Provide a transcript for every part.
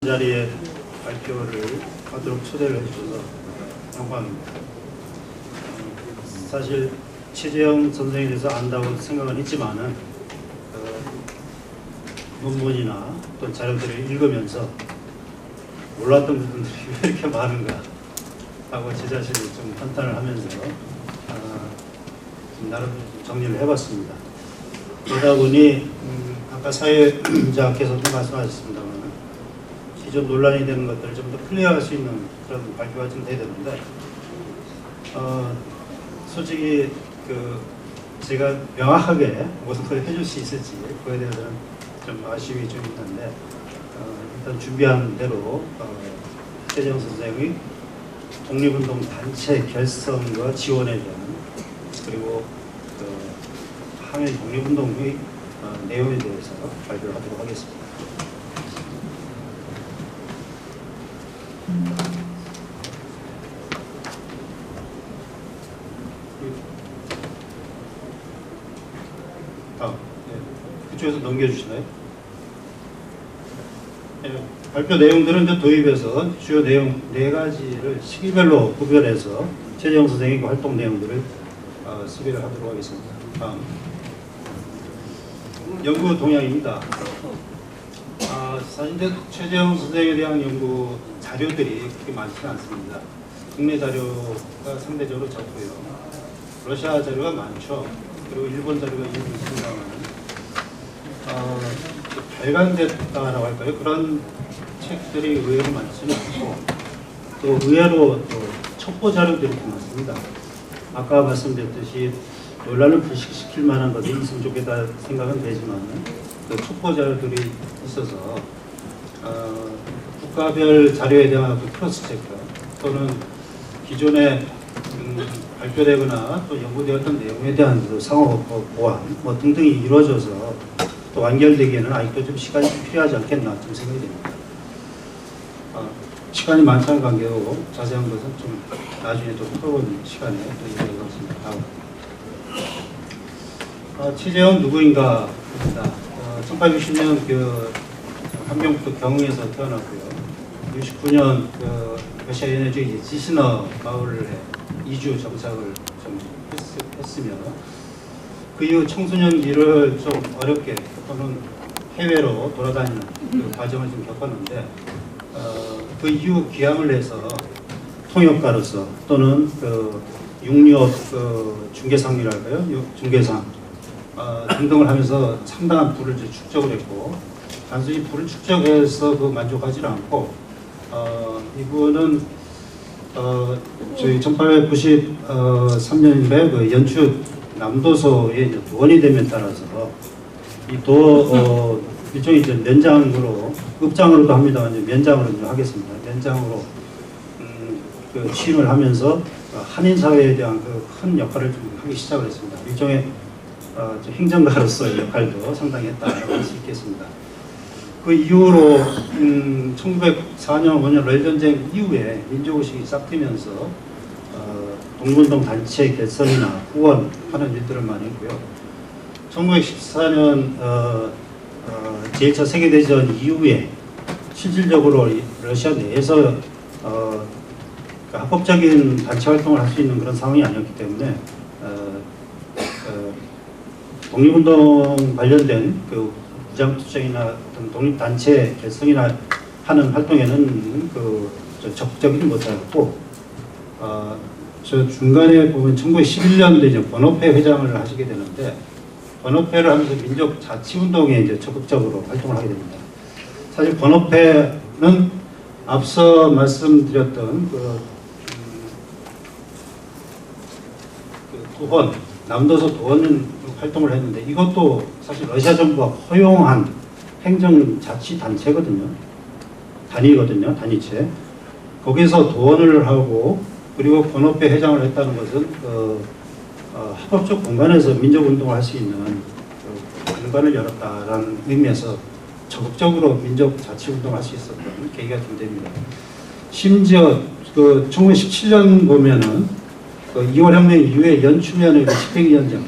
자리에 발표를 하도록 초대를 해주셔서 영광입니다. 사실 최재형 선생에 대해서 안다고 생각은 했지만은 논문이나 또 자료들을 읽으면서 몰랐던 부분들이 왜 이렇게 많은가 하고 제 자신을 좀 판단을 하면서 좀 나름 정리를 해봤습니다. 그러다 보니 아까 사회자께서도 말씀하셨습니다만 기존 논란이 되는 것들을 좀 더 클리어할 수 있는 그런 발표가 좀 돼야 되는데 솔직히 제가 명확하게 모든 걸 해줄 수 있을지 그거에 대해서는 좀 아쉬움이 좀 있는데 일단 준비한 대로 최재형 선생의 독립운동 단체 결성과 지원에 대한 그리고 항일 독립운동의 내용에 대해서 발표를 하도록 하겠습니다. 그쪽에서 넘겨주시나요? 네, 발표 내용들은 이제 도입해서 주요 내용 4가지를 시기별로 구별해서 최재형 선생님의 활동 내용들을 소개를 하도록 하겠습니다. 다음 연구 동향입니다. 사실 최재형 선생에 대한 연구 자료들이 그렇게 많지는 않습니다. 국내 자료가 상대적으로 적고요. 러시아 자료가 많죠. 그리고 일본 자료가 일부 있습니다만 발간됐다라고 할까요? 그런 책들이 의외로 많지는 않고 또 의외로 또 첩보 자료들이 많습니다. 아까 말씀드렸듯이 논란을 불식시킬 만한 것이 있으면 좋겠다 생각은 되지만 그 첩보 자료들이 있어서 국가별 자료에 대한 크로스 체크 또는 기존에 발표되거나 또 연구되었던 내용에 대한 상호 보완 뭐 등등이 이루어져서 또 완결되기에는 아직도 좀 시간이 좀 필요하지 않겠나 좀 생각이 됩니다. 시간이 많다는 관계로 자세한 것은 좀 나중에 또 풀어본 시간에 또 이야기하겠습니다. 최재형 누구인가 입니다. 1860년 함경북도 경흥에서 태어났고요. 69년 러시아 연해주의 지시너 마을에 이주 정착을 좀 했으며 그 이후 청소년기를 좀 어렵게 또는 해외로 돌아다니는 그 과정을 좀 겪었는데 그 이후 귀향을 해서 통역가로서 또는 육류업 중개상이랄까요? 중개상 등등을 하면서 상당한 부를 축적을 했고 단순히 부를 축적해서 만족하지 않고 이분은 저희 1893년에 연추 남도소의 이제 도원이 됨에 따라서 이 일종의 이제 면장으로 급장으로도 합니다만 이제 면장으로 하겠습니다. 면장으로 취임을 하면서 한인 사회에 대한 큰 역할을 좀 하기 시작을 했습니다. 일종의 행정가로서의 역할도 상당히 했다고 할 수 있겠습니다. 그 이후로 1904년 5년 러일전쟁 이후에 민족의식이 싹 트면서 독립운동 단체 결성이나 후원하는 일들을 많이 했고요. 1914년 제1차 세계대전 이후에 실질적으로 러시아 내에서 합법적인 단체 활동을 할 수 있는 그런 상황이 아니었기 때문에 독립운동 관련된 무장투쟁이나 어떤 독립단체 결성이나 하는 활동에는 적극적이지 못하였고 저 중간에 보면 1911년도에 이제 번업회 회장을 하시게 되는데 번업회를 하면서 민족 자치운동에 이제 적극적으로 활동을 하게 됩니다. 사실 번업회는 앞서 말씀드렸던 도원, 남도서 도원 활동을 했는데 이것도 사실 러시아 정부가 허용한 행정자치단체거든요. 단위거든요. 단위체. 거기서 도원을 하고 그리고 번업회 회장을 했다는 것은 합법적 공간에서 민족운동을 할 수 있는 공간을 열었다라는 의미에서 적극적으로 민족자치운동을 할 수 있었던 계기가 좀 됩니다. 심지어 1917년 보면은 2월 혁명 이후에 연추면의 집행위원장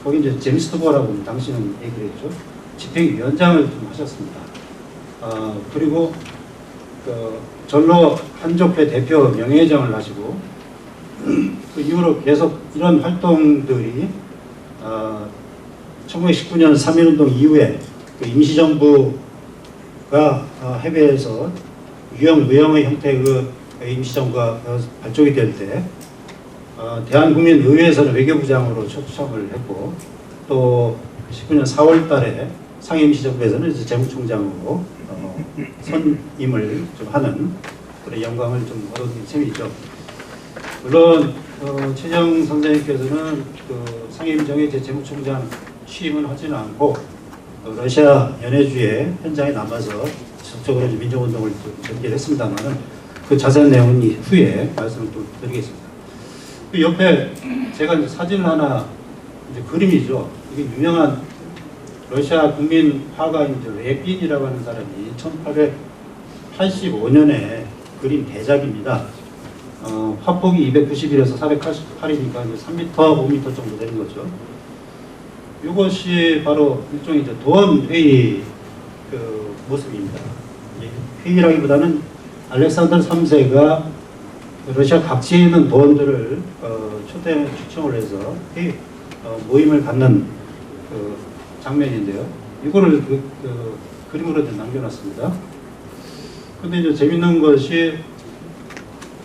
거기 이제 제임스 토버라고 당시는 얘기를 했죠. 집행위원장을 좀 하셨습니다. 그리고 그 전로 한족회 대표 명예회장을 하시고 그 이후로 계속 이런 활동들이 1919년 3.1운동 이후에 그 임시정부가 해외에서 유형 무형의 형태의 그 임시정부가 발족이 될 때 대한국민의회에서는 외교부장으로 초청을 했고 또 19년 4월 달에 상임임시정부에서는 이제 재무총장으로 선임을 좀 하는 그런 영광을 좀 얻은 셈이죠. 물론 최재형 선생님께서는 그 상임정의 재무총장 취임은 하지는 않고 러시아 연해주의 현장에 남아서 적극적으로 민족운동을 전개했습니다만은 그 자세한 내용은 후에 말씀을 또 드리겠습니다. 그 옆에 제가 이제 사진 하나 이제 그림이죠. 이게 유명한 러시아 국민 화가인 레핀이라고 하는 사람이 1885년에 그린 대작입니다. 화폭이 291에서 488이니까 3m, 5m 정도 되는 거죠. 이것이 바로 일종의 이제 도원 회의 그 모습입니다. 회의라기보다는 알렉산더 3세가 러시아 각지에 있는 도원들을 초청을 해서 회의, 모임을 갖는 그 장면인데요. 이거를 그림으로 남겨놨습니다. 근데 이제 재밌는 것이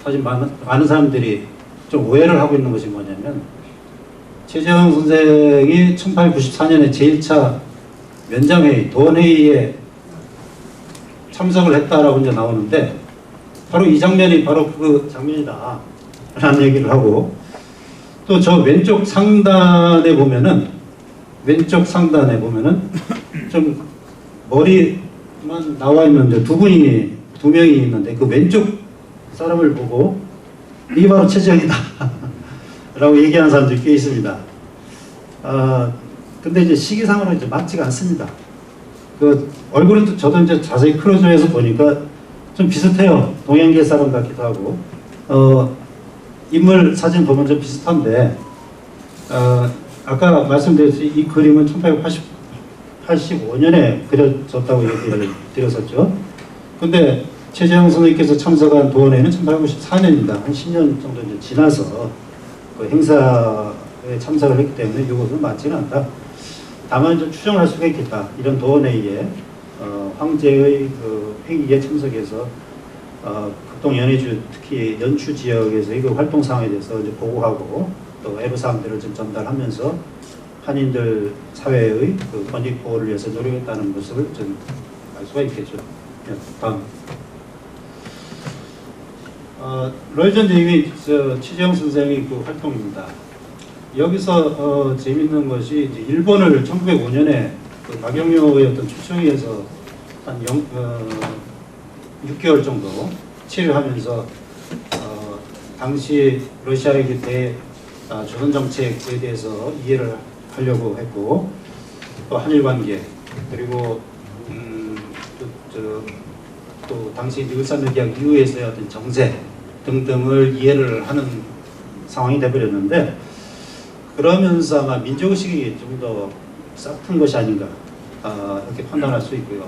사실 많은 사람들이 좀 오해를 하고 있는 것이 뭐냐면 최재형 선생이 1894년에 제1차 면장회의, 도원회의에 참석을 했다라고 이제 나오는데 바로 이 장면이 바로 그 장면이다 라는 얘기를 하고 또 저 왼쪽 상단에 보면은 좀 머리만 나와 있는 두 명이 있는데 그 왼쪽 사람을 보고 이게 바로 최재형이다 라고 얘기하는 사람들이 꽤 있습니다. 근데 이제 시기상으로 이제 맞지가 않습니다. 그 얼굴은 저도 이제 자세히 클로즈해서 보니까 좀 비슷해요. 동양계 사람 같기도 하고 인물 사진 보면 좀 비슷한데 아까 말씀드렸듯이 이 그림은 1885년에 그려졌다고 얘기를 드렸었죠. 근데 최재형 선생님께서 참석한 도원회는 1894년입니다. 한 10년 정도 이제 지나서 그 행사에 참석을 했기 때문에 이것은 맞지는 않다. 다만 좀 추정할 수가 있겠다. 이런 도원회의에 황제의 그 회의에 참석해서 극동 연해주 특히 연추 지역에서의 그 활동 상황에 대해서 이제 보고하고 또 애로사항들을 좀 전달하면서 한인들 사회의 그 권익 보호를 위해서 노력했다는 모습을 좀 알 수가 있겠죠. 다음. 러일전 제임이 최재형 선생의 그 활동입니다. 여기서 재밌는 것이 이제 일본을 1905년에 그 박영효의 어떤 초청에 의해서 한 6개월 정도 체류하면서 당시 러시아의 그때 조선 정책에 대해서 이해를 하려고 했고 또 한일 관계 그리고 또 당시 일산회계약 이후에서의 어떤 정세 등등을 이해를 하는 상황이 되어버렸는데 그러면서 아마 민족의식이 좀 더 싹튼 것이 아닌가 이렇게 판단할 수 있고요.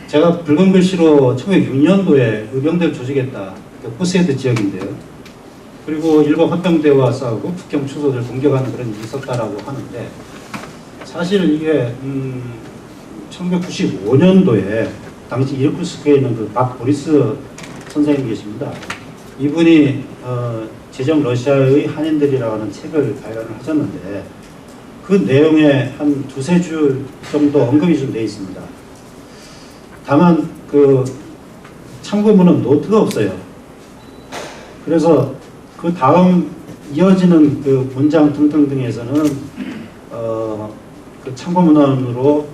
제가 붉은 글씨로 1906년도에 의병대를 조직했다. 그 포세이드 지역인데요. 그리고 일본 헌병대와 싸우고 북경 추소를 공격하는 그런 일이 있었다라고 하는데 사실은 이게 1995년도에 당시 이르쿠스크에 있는 그 박 보리스 선생님이 계십니다. 이분이 제정 러시아의 한인들이라고 하는 책을 발간을 하셨는데 그 내용에 한 두세 줄 정도 언급이 좀 되어 있습니다. 다만 그 참고문은 노트가 없어요. 그래서 그 다음 이어지는 그 문장 등등등에서는 그 참고문헌으로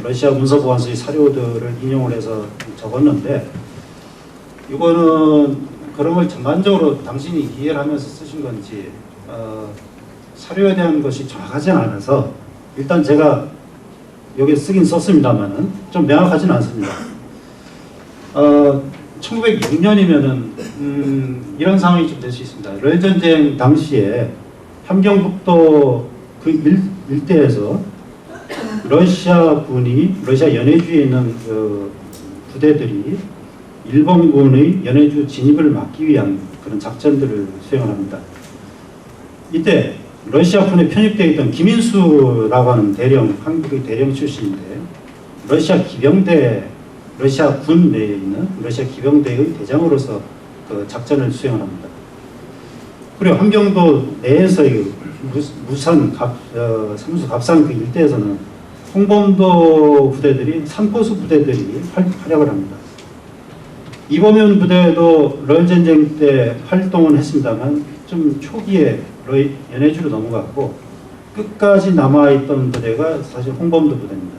러시아 문서보관소의 사료들을 인용을 해서 적었는데 이거는 그런 걸 전반적으로 당신이 이해를 하면서 쓰신 건지 사료에 대한 것이 정확하지는 않아서 일단 제가 여기 쓰긴 썼습니다만은 좀 명확하지는 않습니다. 1906년이면은 이런 상황이 좀 될 수 있습니다. 러일 전쟁 당시에 함경북도 그 일대에서 러시아 연해주에 있는 그 부대들이 일본군의 연해주 진입을 막기 위한 그런 작전들을 수행을 합니다. 이때 러시아군에 편입되어 있던 김인수라고 하는 한국의 대령 출신인데 러시아 군 내에 있는 러시아 기병대의 대장으로서 그 작전을 수행을 합니다. 그리고 함경도 내에서의 무산, 삼수, 갑산 그 일대에서는 홍범도 부대들이, 산포수 부대들이 활약을 합니다. 이범현 부대도 럴전쟁 때 활동은 했습니다만 좀 초기에 연해주로 넘어갔고 끝까지 남아있던 부대가 사실 홍범도 부대입니다.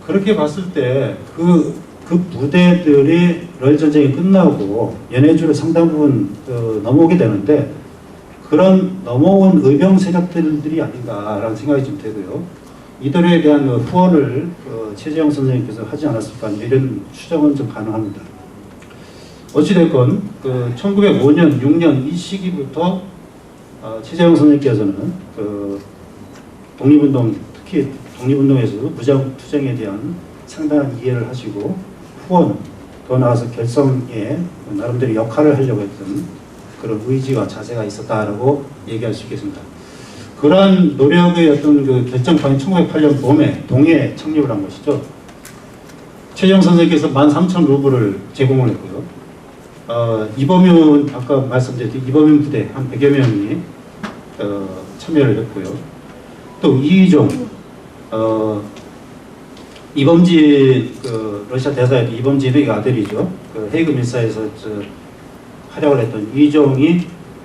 그렇게 봤을 때 그 부대들이 럴전쟁이 끝나고 연해주로 상당 부분 넘어오게 되는데 그런 넘어온 의병 세력들이 아닌가라는 생각이 좀 되고요. 이들에 대한 후원을 최재형 선생님께서 하지 않았을까 이런 추정은 좀 가능합니다. 어찌됐건 1905년, 6년 이 시기부터 최재형 선생님께서는 독립운동, 특히 독립운동에서도 무장투쟁에 대한 상당한 이해를 하시고 후원, 더 나아가서 결성에 나름대로 역할을 하려고 했던 그런 의지와 자세가 있었다라고 얘기할 수 있겠습니다. 그러한 노력의 어떤 그 결정판이 1908년 봄에 동해에 창립을 한 것이죠. 최재형 선생님께서 13,000루블을 제공을 했고요. 이범윤, 아까 말씀드렸듯이 이범윤 부대 한 100여 명이 참여를 했고요. 또 이의종, 이범진, 러시아 대사의 이범진의 아들이죠. 헤이그 밀사에서 활약을 했던 이의종이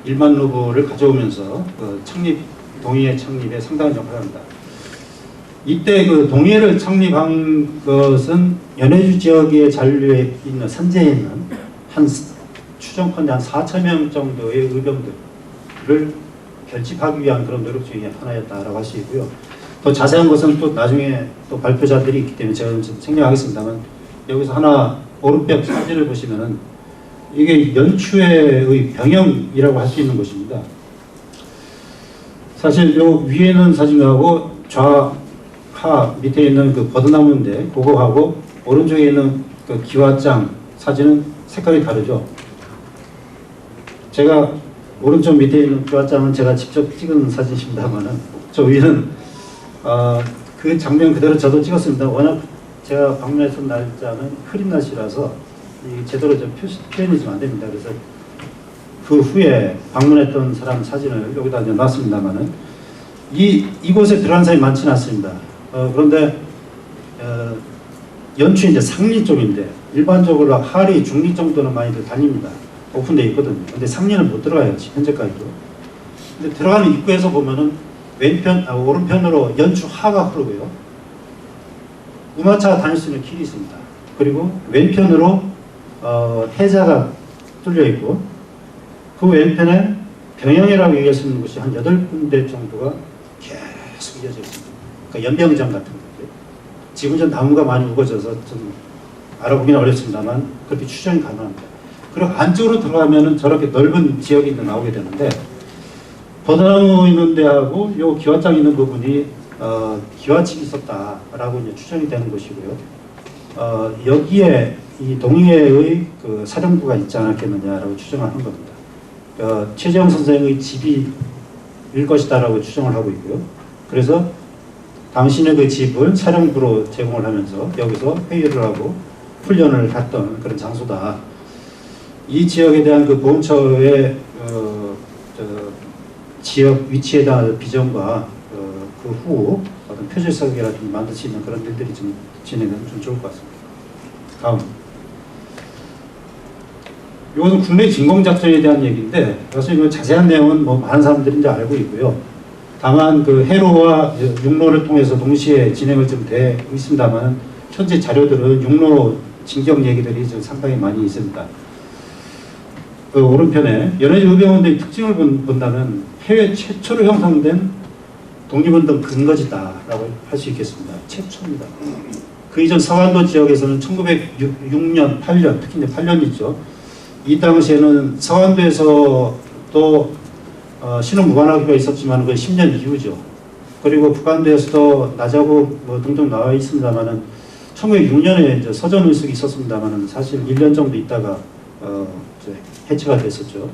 1만 루블을 가져오면서 동해의 창립에 상당한 역할을 합니다. 이때 동해를 창립한 것은 연해주 지역의 잔류에 있는 산지에 있는 추정컨대 한 4,000명 정도의 의병들을 결집하기 위한 그런 노력 중에 하나였다라고 할 수 있고요. 더 자세한 것은 또 나중에 또 발표자들이 있기 때문에 제가 좀 생략하겠습니다만 여기서 하나 오른벽 사진을 보시면은 이게 연추의 병영이라고 할 수 있는 것입니다. 사실 요 위에는 사진하고 좌하 밑에 있는 버드나무인데 그거하고 오른쪽에 있는 기와장 사진은 색깔이 다르죠. 제가 오른쪽 밑에 있는 기와장은 제가 직접 찍은 사진입니다만은 저 위는 그 장면 그대로 저도 찍었습니다. 워낙 제가 방문했던 날짜는 흐린 날씨라서 제대로 좀 표현이 좀 안 됩니다. 그래서 그 후에 방문했던 사람 사진을 여기다 이제 놨습니다만은 이곳에 들어간 사람이 많지는 않습니다. 그런데 연추 이제 상리 쪽인데 일반적으로 하리, 중리 정도는 많이들 다닙니다. 오픈되어 있거든요. 근데 상리는 못 들어가요. 현재까지도. 근데 들어가는 입구에서 보면은 오른편으로 연추 하가 흐르고요. 우마차가 다닐 수 있는 길이 있습니다. 그리고 왼편으로 해자가 뚫려 있고 그 왼편에 병영이라고 얘기할 수 있는 곳이 한 8군데 정도가 계속 이어져 있습니다. 그러니까 연병장 같은 거죠. 지금 전 나무가 많이 우거져서 좀 알아보기는 어렵습니다만 그렇게 추정이 가능합니다. 그리고 안쪽으로 들어가면은 저렇게 넓은 지역이 나오게 되는데 버드나무 있는 데하고 요 기와장 있는 부분이 기와집이 있었다라고 이제 추정이 되는 것이고요. 여기에 이 동해의 사령부가 있지 않았겠느냐라고 추정을 하는 겁니다. 최재형 선생의 집이 일 것이다라고 추정을 하고 있고요. 그래서 당신의 그 집을 사령부로 제공을 하면서 여기서 회의를 하고 훈련을 했던 그런 장소다. 이 지역에 대한 보훈처의 지역 위치에 대한 비전과 그 후 어떤 표절설계라든지 만들 수 있는 그런 일들이 좀 진행되면 좀 좋을 것 같습니다. 다음. 이것은 국내 진공작전에 대한 얘기인데 사실 이거 자세한 내용은 많은 사람들이 이제 알고 있고요. 다만 해로와 육로를 통해서 동시에 진행을 좀 되고 있습니다만 현재 자료들은 육로 진격 얘기들이 좀 상당히 많이 있습니다. 오른편에 연해주 의병원들의 특징을 본다면 해외 최초로 형성된 독립운동 근거지다라고 할 수 있겠습니다. 최초입니다. 그 이전 서간도 지역에서는 1906년, 8년, 특히 이제 8년이죠. 이 당시에는 서간도에서 또 신흥 무관학교가 있었지만 그 10년 이후죠. 그리고 북한도에서도 나자고 등등 나와 있습니다만은 1906년에 이제 서전 의숙이 있었습니다만 사실 1년 정도 있다가 이제 해체가 됐었죠.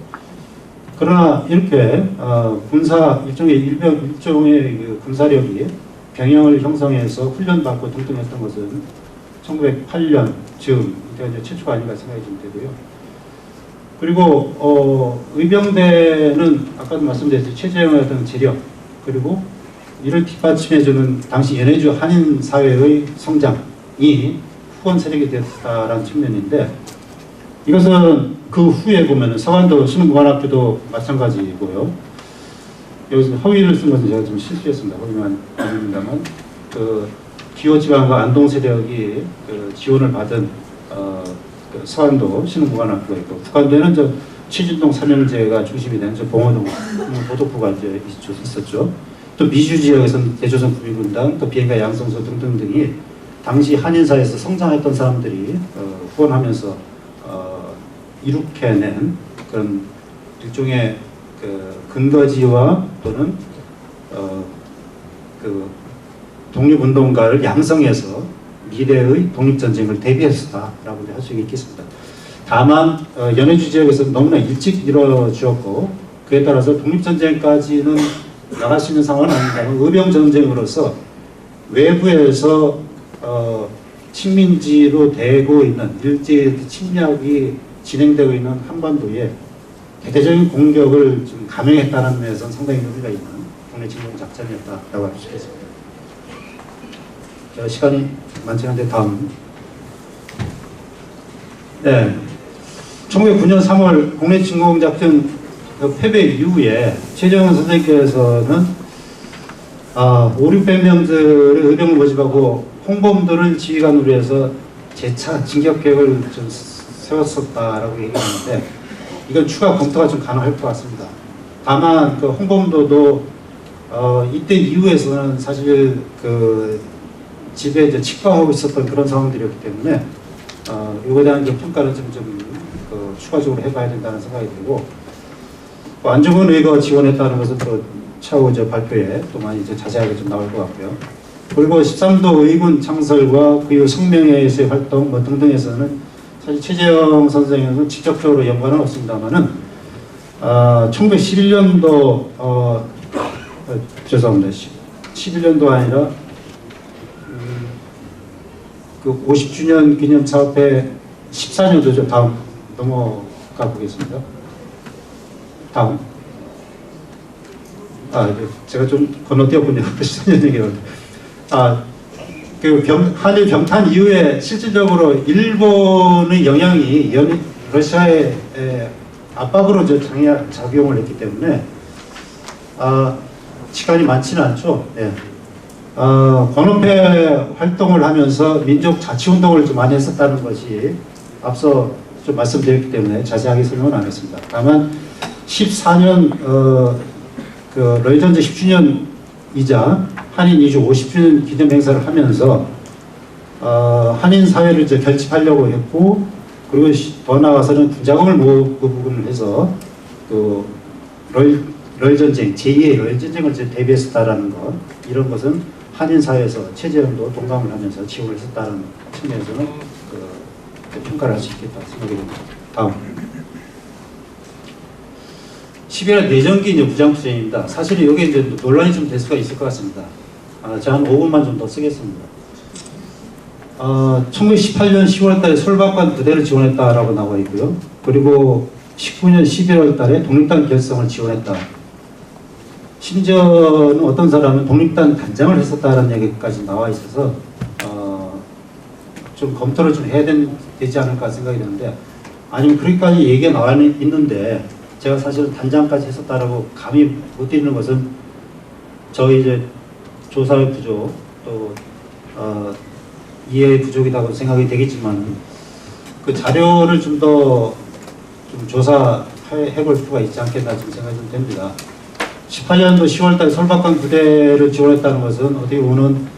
그러나 이렇게 일종의 그 군사력이 병영을 형성해서 훈련받고 등등했던 것은 1908년 즈음 이때가 이제 최초가 아닌가 생각이 좀 되고요. 그리고 의병대는 아까도 말씀드렸듯이 최재형의 어떤 재력 그리고 이를 뒷받침해주는 당시 연해주 한인 사회의 성장이 후원 세력이 되었다라는 측면인데, 이것은 그 후에 보면은 서간도 신흥무관학교도 마찬가지고요. 여기서 허위를 쓴 것은 제가 좀 실수했습니다. 허위만 아닙니다만 그 기호지방과 안동 세력이 그 지원을 받은 그 서간도 신흥무관학교가 있고, 북한도에는 저 최진동 삼형제가 중심이 된 저 봉호동 보독부가 이제 있었죠. 또 미주 지역에서는 대조선 구미군당, 또 비행가 양성소 등등등이 당시 한인사회에서 성장했던 사람들이 후원하면서 이룩해낸 그런 일종의 그 근거지와 또는 그 독립운동가를 양성해서 미래의 독립전쟁을 대비했었다라고 할 수 있겠습니다. 다만 연해주 지역에서 너무나 일찍 이루어졌고, 그에 따라서 독립전쟁까지는 나갈 수 있는 상황은 아닙니다. 의병전쟁으로서 외부에서 식민지로 되고 있는 일제 침략이 진행되고 있는 한반도에 대대적인 공격을 좀 감행했다는 면에서는 상당히 의미가 있는 국내 진공 작전이었다라고 할 수 있겠습니다. 시간이 많지 않은데 다음. 네. 1909년 3월 국내 진공 작전 패배 이후에 최정은 선생님께서는 5,600명들의 의병을 모집하고 홍범도를 지휘관으로 해서 재차 진격 계획을 좀 세웠었다라고 얘기하는데, 이건 추가 검토가 좀 가능할 것 같습니다. 다만 그 홍범도도 이때 이후에서는 사실 그 집에 이제 치과하고 있었던 그런 상황들이었기 때문에 이거에 대한 평가를 좀 추가적으로 해봐야 된다는 생각이 들고, 안중근 의거가 지원했다는 것은 또 차후 발표에 또 많이 이제 자세하게 좀 나올 것 같고요. 그리고 13도 의군 창설과 그 이후 성명회에서의 활동 뭐 등등에서는 사실 최재형 선생님은 직접적으로 연관은 없습니다만은 1911년도 죄송합니다. 11년도 아니라 그 50주년 기념 사업회 14년도죠. 다음 넘어가 보겠습니다. 다음. 제가 좀 건너뛰었군요. 14년 얘기를. 그 한일 병탄 이후에 실질적으로 일본의 영향이 러시아의 압박으로 작용을 했기 때문에 시간이 많지는 않죠. 네. 관원회 활동을 하면서 민족 자치운동을 좀 많이 했었다는 것이 앞서 좀 말씀드렸기 때문에 자세하게 설명은 안 했습니다. 다만 14년 그 러일전쟁 10주년이자 한인 이주 50주년 기념 행사를 하면서 한인 사회를 이제 결집하려고 했고, 그리고 더 나아가서는 군자금을 모으고 해서 그 러일전쟁 제2의 러일전쟁을 대비했었다라는 것, 이런 것은 한인 사회에서 최재형도 동감을 하면서 지원을 했었다는 측면에서는 평가를 할 수 있겠다 생각이 듭니다. 다음. 12월 내전기 무장투쟁입니다. 사실 여기 이제 논란이 좀 될 수가 있을 것 같습니다. 제가 한 5분만 좀 더 쓰겠습니다. 1918년 10월 달에 솔박관 부대를 지원했다라고 나와 있고요. 그리고 19년 11월 달에 독립당 결성을 지원했다. 심지어는 어떤 사람은 독립당 단장을 했었다라는 얘기까지 나와 있어서 좀 검토를 좀 해야 되지 않을까 생각이 드는데, 아니면 그렇게까지 얘기가 나와 있는데 제가 사실은 단장까지 했었다라고 감히 못 드리는 것은 저희 이제 조사의 부족 또 이해의 부족이라고 생각이 되겠지만, 그 자료를 좀 더 조사해 볼 필요가 있지 않겠나 좀 생각이 좀 됩니다. 18년도 10월달 솔박관 부대를 지원했다는 것은 어떻게 보면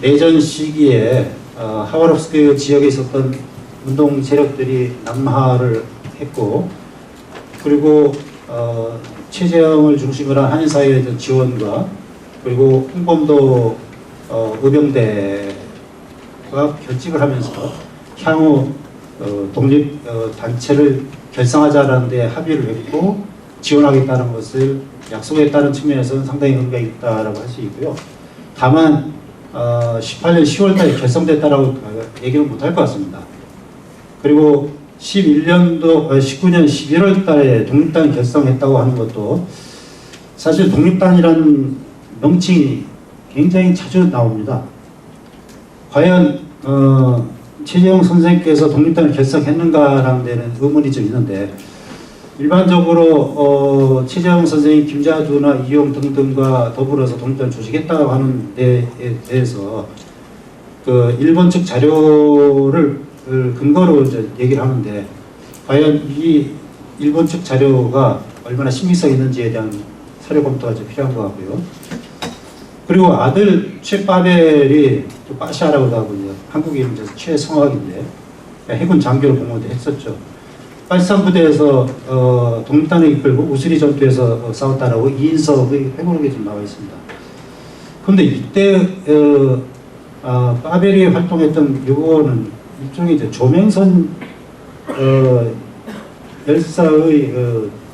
내전 시기에 하바롭스크 지역에 있었던 운동 세력들이 남하를 했고, 그리고 최재형을 중심으로 한 한인사회에 대한 지원과 그리고 홍범도 의병대에 결직을 하면서 향후 독립 단체를 결성하자는 데 합의를 했고 지원하겠다는 것을 약속했다는 측면에서는 상당히 의미가 있다라고 할 수 있고요. 다만 18년 10월달에 결성됐다라고 얘기는 못할 것 같습니다. 그리고 19년 11월달에 독립단 결성했다고 하는 것도 사실 독립단이라는 명칭이 굉장히 자주 나옵니다. 과연 최재형 선생님께서 독립단을 결성했는가라는 데는 의문이 좀 있는데 일반적으로 최재형 선생님, 김자두나 이용 등등과 더불어서 독립단을 조직했다고 하는 데에 대해서 그 일본 측 자료를 근거로 이제 얘기를 하는데 과연 이 일본 측 자료가 얼마나 신빙성 있는지에 대한 사료 검토가 좀 필요한 것 같고요. 그리고 아들 최파벨이 또 빠샤라고도 하고 이제 한국의 이제 최성학인데 해군 장교로 복무도 했었죠. 83부대에서 독립단을 이끌고 우스리 전투에서 싸웠다라고 이인석의 회고록에 좀 나와 있습니다. 그런데 이때 파벨이 활동했던 요거는 일종의 이제 조명선 열사의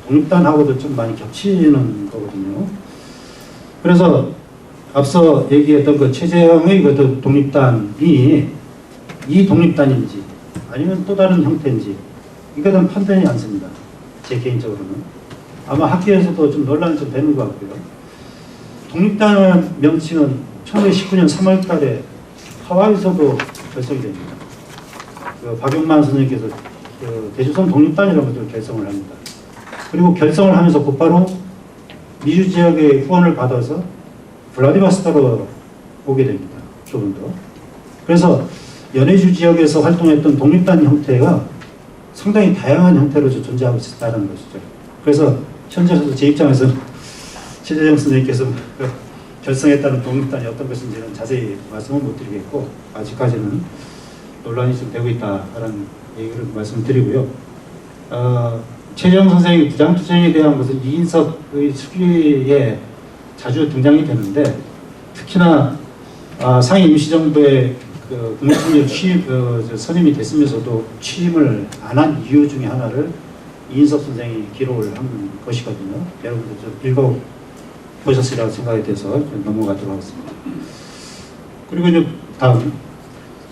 독립단하고도 좀 많이 겹치는 거거든요. 그래서 앞서 얘기했던 그 최재형의 그 독립단이 이 독립단인지 아니면 또 다른 형태인지 이거는 판단이 안 씁니다. 제 개인적으로는. 아마 학계에서도 좀 논란이 좀 되는 것 같고요. 독립단 명칭은 1919년 3월 달에 하와이에서도 결성이 됩니다. 그 박용만 선생님께서 그 대주선 독립단이라는 것을 결성을 합니다. 그리고 결성을 하면서 곧바로 미주 지역의 후원을 받아서 블라디보스토크로 오게 됩니다. 조금 더. 그래서 연해주 지역에서 활동했던 독립단 형태가 상당히 다양한 형태로 존재하고 있다는 것이죠. 그래서 현재로서 제 입장에서 최재형 선생님께서 결성했다는 독립단이 어떤 것인지는 자세히 말씀은 못 드리겠고 아직까지는 논란이 좀 되고 있다라는 얘기를 말씀드리고요. 최재형 선생의 부장투쟁에 대한 것은 이인석의 수기에 자주 등장이 되는데 특히나 상해 임시정부의 그 국무총리 선임이 됐으면서도 취임을 안 한 이유 중에 하나를 이인석 선생이 기록을 한 것이거든요. 여러분들 좀 읽어보셨으리라고 생각이 돼서 좀 넘어가도록 하겠습니다. 그리고 이제 다음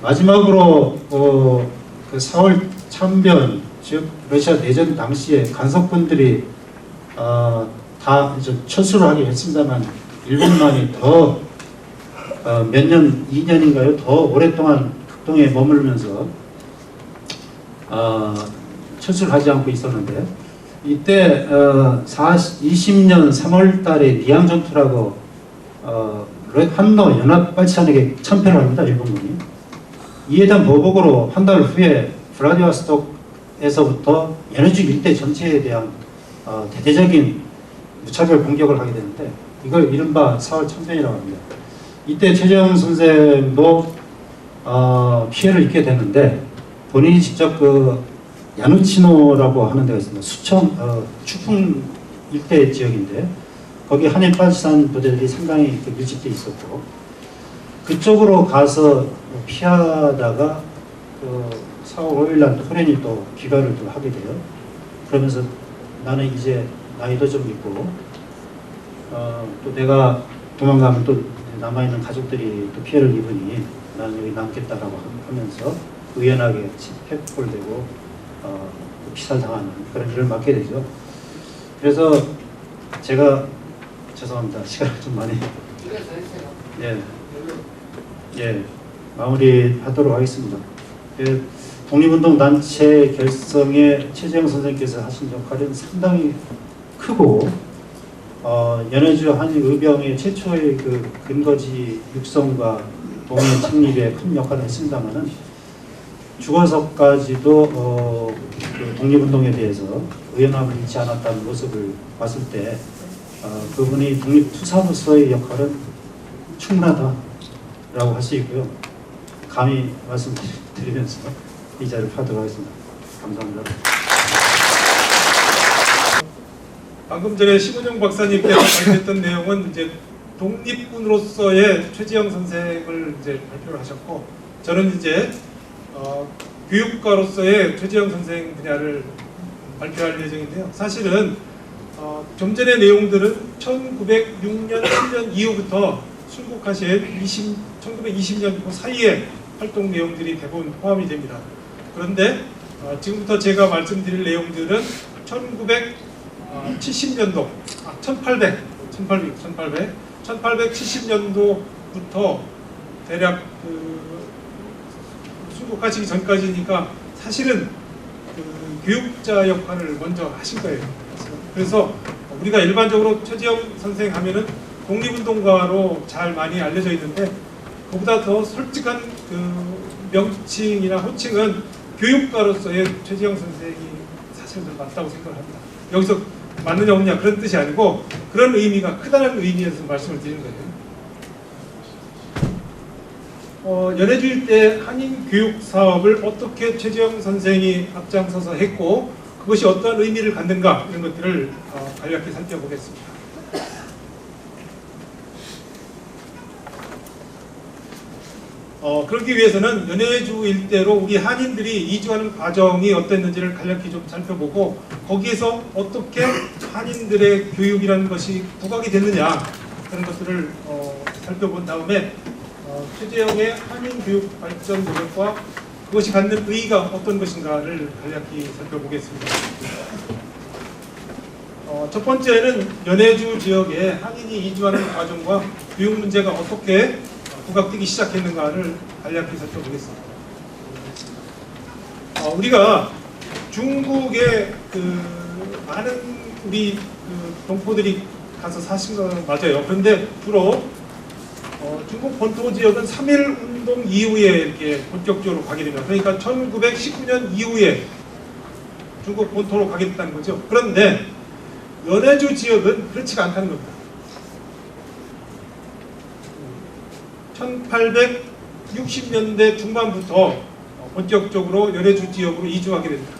마지막으로 그 4월 참변 즉 러시아 내전 당시에 간섭군들이 다 이제 철수를 하게 했습니다만 일본만이 더 몇 년, 2년인가요? 더 오랫동안 극동에 머물면서 철수를 하지 않고 있었는데 이때 20년 3월 달에 니양 전투라고 한노 연합발전에게 참패를 합니다. 일본군이. 이에 대한 보복으로 한 달 후에 블라디보스토크에서부터 연해주 일대 전체에 대한 대대적인 무차별 공격을 하게 되는데 이걸 이른바 4월 참변이라고 합니다. 이때 최재형 선생도 피해를 입게 되는데 본인이 직접 그 야누치노라고 하는 데가 있습니다. 수청 추풍 일대 지역인데 거기 한일파산 부대들이 상당히 밀집돼 있었고 그쪽으로 가서 피하다가 그 4월 5일 날 소련이 또 귀가를 또 하게 돼요. 그러면서 나는 이제 나이도 좀 있고 또 내가 도망가면 또 남아있는 가족들이 또 피해를 입으니 나는 여기 남겠다라고 하면서 의연하게 폐골되고 피살당하는 그런 일을 맡게 되죠. 그래서 제가 죄송합니다. 시간을 좀 많이 예, 마무리하도록 하겠습니다. 독립운동 단체 결성에 최재형 선생님께서 하신 역할은 상당히 크고 연해주 한일의병의 최초의 그 근거지 육성과 동해 창립에 큰 역할을 했습니다만은 죽어서까지도 그 독립운동에 대해서 의연함을 잃지 않았다는 모습을 봤을 때 그분이 독립투사로서의 역할은 충분하다라고 할 수 있고요. 감히 말씀드리면서 이 자리를 파도록 하겠습니다. 감사합니다. 방금 전에 심은영 박사님께서 발표했던 내용은 이제 독립군으로서의 최재형 선생을 이제 발표를 하셨고 저는 이제 교육가로서의 최재형 선생 분야를 발표할 예정인데요. 사실은 좀 전의 내용들은 1906년, 7년 이후부터 순국하신 1920년 그 사이에 활동 내용들이 대부분 포함이 됩니다. 그런데 지금부터 제가 말씀드릴 내용들은 1970년도, 1870년도부터 대략 순국하시기 전까지니까 사실은 교육자 역할을 먼저 하신 거예요. 그래서 우리가 일반적으로 최재형 선생 하면은 독립운동가로 잘 많이 알려져 있는데 그보다 더 솔직한 명칭이나 호칭은 교육가로서의 최재형 선생이 사실 맞다고 생각을 합니다. 여기서 맞느냐 없느냐 그런 뜻이 아니고 그런 의미가 크다는 의미에서 말씀을 드리는 거예요. 연해주일 때 한인 교육 사업을 어떻게 최재형 선생이 앞장서서 했고 그것이 어떠한 의미를 갖는가 이런 것들을 간략히 살펴보겠습니다. 그러기 위해서는 연해주 일대로 우리 한인들이 이주하는 과정이 어땠는지를 간략히 좀 살펴보고 거기에서 어떻게 한인들의 교육이라는 것이 부각이 됐느냐 그런 것들을 살펴본 다음에 최재형의 한인 교육 발전 노력과 그것이 갖는 의의가 어떤 것인가를 간략히 살펴보겠습니다. 첫 번째는 연해주 지역에 한인이 이주하는 과정과 교육 문제가 어떻게 부각되기 시작했는가를 간략히 살펴보겠습니다. 우리가 중국에 많은 우리 동포들이 가서 사신 건 맞아요. 그런데 주로 중국 본토 지역은 3.1 운동 이후에 이렇게 본격적으로 가게 됩니다. 그러니까 1919년 이후에 중국 본토로 가게 됐다는 거죠. 그런데 연해주 지역은 그렇지가 않다는 겁니다. 1860년대 중반부터 본격적으로 연해주 지역으로 이주하게 됩니다.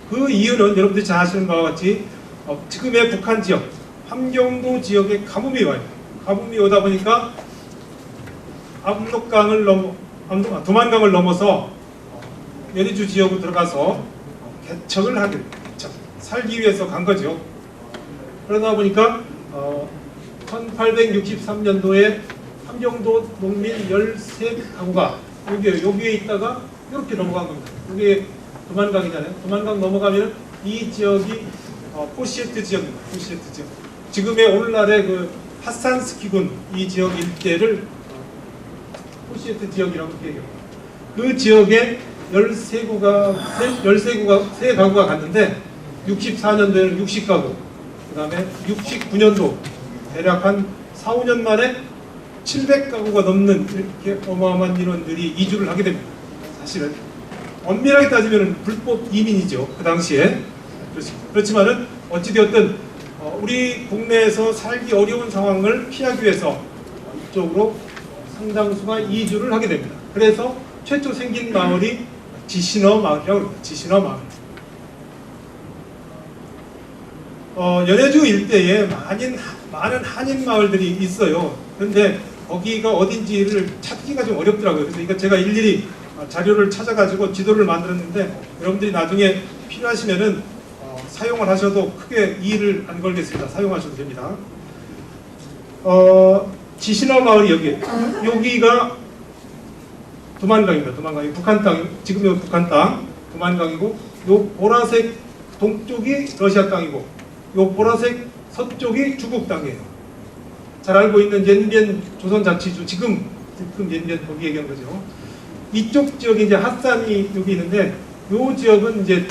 그 이유는 여러분들이 잘 아시는 바와 같이 지금의 북한 지역, 함경도 지역에 가뭄이 와요. 가뭄이 오다 보니까 도만강을 넘어서 연해주 지역으로 들어가서 개척을 하게 됩니다. 살기 위해서 간 거죠. 그러다 보니까 1863년도에 함경도 농민 13가구가 여기에 있다가 이렇게 넘어간 겁니다. 여기 도만강이잖아요. 도만강 넘어가면 이 지역이 포시에트 지역입니다. 포시에트 지역. 지금의 오늘날의 하산스키군 이 지역 일대를 포시에트 지역이라고 얘기합니다. 그 지역에 13가구가 갔는데 64년도에는 60가구, 그 다음에 69년도 대략 한 4, 5년 만에 700가구가 넘는 이렇게 어마어마한 인원들이 이주를 하게 됩니다. 사실은 엄밀하게 따지면 불법 이민이죠. 그 당시에. 그렇지만은 어찌되었든 우리 국내에서 살기 어려운 상황을 피하기 위해서 이쪽으로 상당수가 이주를 하게 됩니다. 그래서 최초 생긴 마을이 지신어 마을이라고 합니다. 지신어 마을. 연해주 일대에 많은 한인 마을들이 있어요. 그런데 거기가 어딘지를 찾기가 좀 어렵더라고요. 그래서 이거 제가 일일이 자료를 찾아가지고 지도를 만들었는데 여러분들이 나중에 필요하시면은 사용을 하셔도 크게 이의를 안 걸겠습니다. 사용하셔도 됩니다. 지신어 마을이 여기가 도만강입니다. 도만강이 북한 땅, 지금 북한 땅 도만강이고 요 보라색 동쪽이 러시아 땅이고 요 보라색 서쪽이 중국 땅이에요. 잘 알고 있는 옌비엔 조선자치주 지금 옌비엔 거기 얘기한 거죠. 이쪽 지역이 이제 핫산이 여기 있는데 요 지역은 이제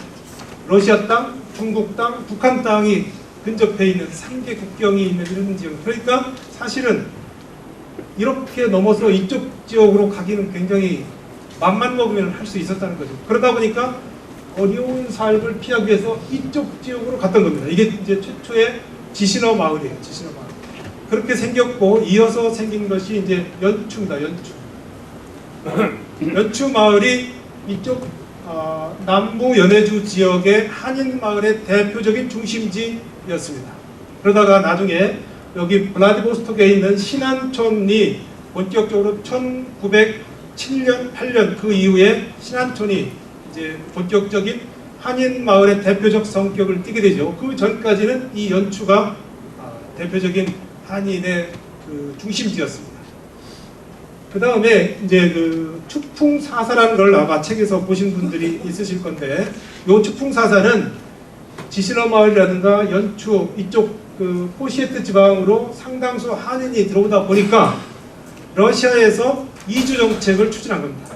러시아 땅, 중국 땅, 북한 땅이 근접해 있는 3개 국경이 있는 이런 지역. 그러니까 사실은 이렇게 넘어서 이쪽 지역으로 가기는 굉장히 맘만 먹으면 할 수 있었다는 거죠. 그러다 보니까 어려운 삶을 피하기 위해서 이쪽 지역으로 갔던 겁니다. 이게 이제 최초의 지신어 마을이에요. 지신어 마을. 그렇게 생겼고 이어서 생긴 것이 이제 연추입니다. 연추. 연추 마을이 이쪽 남부 연해주 지역의 한인 마을의 대표적인 중심지였습니다. 그러다가 나중에 여기 블라디보스톡에 있는 신안촌이 본격적으로 7년, 8년 그 이후에 신안촌이 이제 본격적인 한인 마을의 대표적 성격을 띠게 되죠. 그 전까지는 이 연추가 대표적인 한인의 그 중심지였습니다. 그 다음에 이제 그 축풍사사라는 걸 아마 책에서 보신 분들이 있으실 건데, 이 축풍사사는 지실러 마을이라든가 연추 이쪽 그 포시에트 지방으로 상당수 한인이 들어오다 보니까 러시아에서 이주 정책을 추진한 겁니다.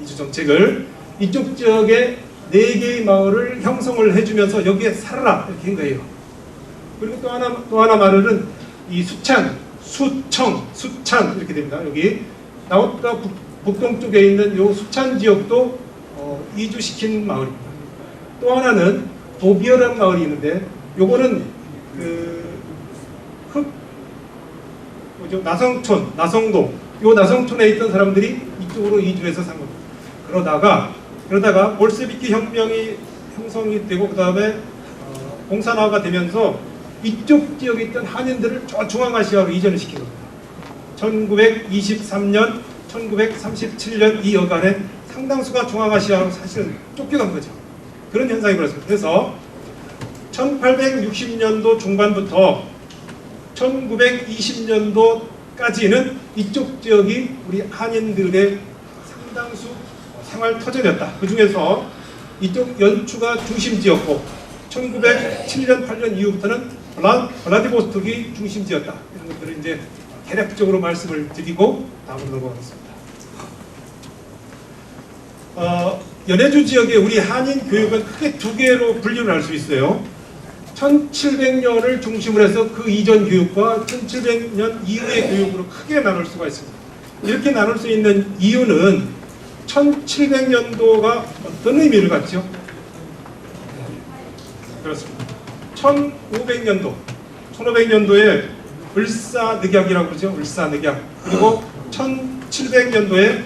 이주 정책을 이쪽 지역에 4개의 마을을 형성을 해주면서 여기에 살아라 이렇게 한 거예요. 그리고 또 하나 마을은 이 수찬, 수청, 수찬 이렇게 됩니다. 여기 나우카 북동쪽에 있는 요 수찬 지역도 이주시킨 마을입니다. 또 하나는 도비어라는 마을이 있는데, 요거는 나성촌, 나성동, 요 나성촌에 있던 사람들이 이쪽으로 이주해서 산 겁니다. 그러다가 볼세비키 혁명이 형성이 되고 그 다음에 공산화가 되면서 이쪽 지역에 있던 한인들을 저 중앙아시아로 이전을 시킨 겁니다. 1923년, 1937년 이 여간에 상당수가 중앙아시아로 사실은 쫓겨간 거죠. 그런 현상이 벌어졌습니다. 그래서 1860년도 중반부터 1920년도까지는 이쪽 지역이 우리 한인들의 상당수 생활 터전이었다. 그 중에서 이쪽 연추가 중심지였고 1907년, 8년 이후부터는 블라디보스톡이 중심지였다. 이런 것들을 이제 개략적으로 말씀을 드리고 다음으로 넘어가겠습니다. 연해주 지역의 우리 한인 교육은 크게 2개로 분류를 할 수 있어요. 1700년을 중심으로 해서 그 이전 교육과 1700년 이후의 교육으로 크게 나눌 수가 있습니다. 이렇게 나눌 수 있는 이유는 1700년도가 어떤 의미를 갖죠? 그렇습니다. 1500년도에 을사늑약이라고 그러죠. 을사늑약. 그리고 1700년도에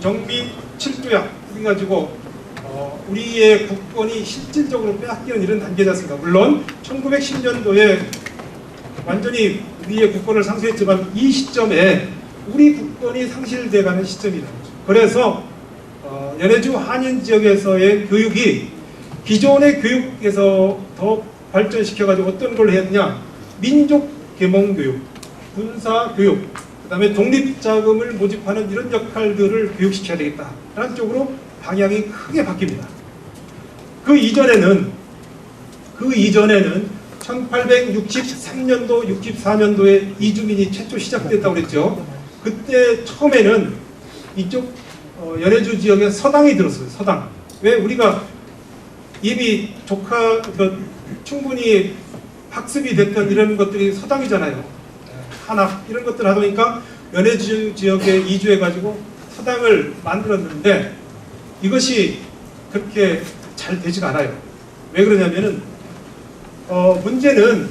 정비 7두약 해가지고 우리의 국권이 실질적으로 빼앗기는 이런 단계지 않습니까? 물론 1910년도에 완전히 우리의 국권을 상수했지만 이 시점에 우리 국권이 상실돼가는 시점이라는 거죠. 그래서 연해주 한인 지역에서의 교육이 기존의 교육에서 더 발전시켜가지고 어떤 걸 해야 되냐, 민족 계몽 교육, 군사 교육, 그 다음에 독립자금을 모집하는 이런 역할들을 교육시켜야 되겠다라는 쪽으로 방향이 크게 바뀝니다. 그 이전에는 1863년도, 64년도에 이주민이 최초 시작됐다고 그랬죠. 그때 처음에는 이쪽 연해주 지역에 서당이 들었어요. 서당. 왜? 우리가 이미 충분히 학습이 됐던 이런 것들이 서당이잖아요. 한학 이런 것들 하다 보니까 연해주 지역에 이주해가지고 서당을 만들었는데 이것이 그렇게 잘 되지가 않아요. 왜 그러냐면은 문제는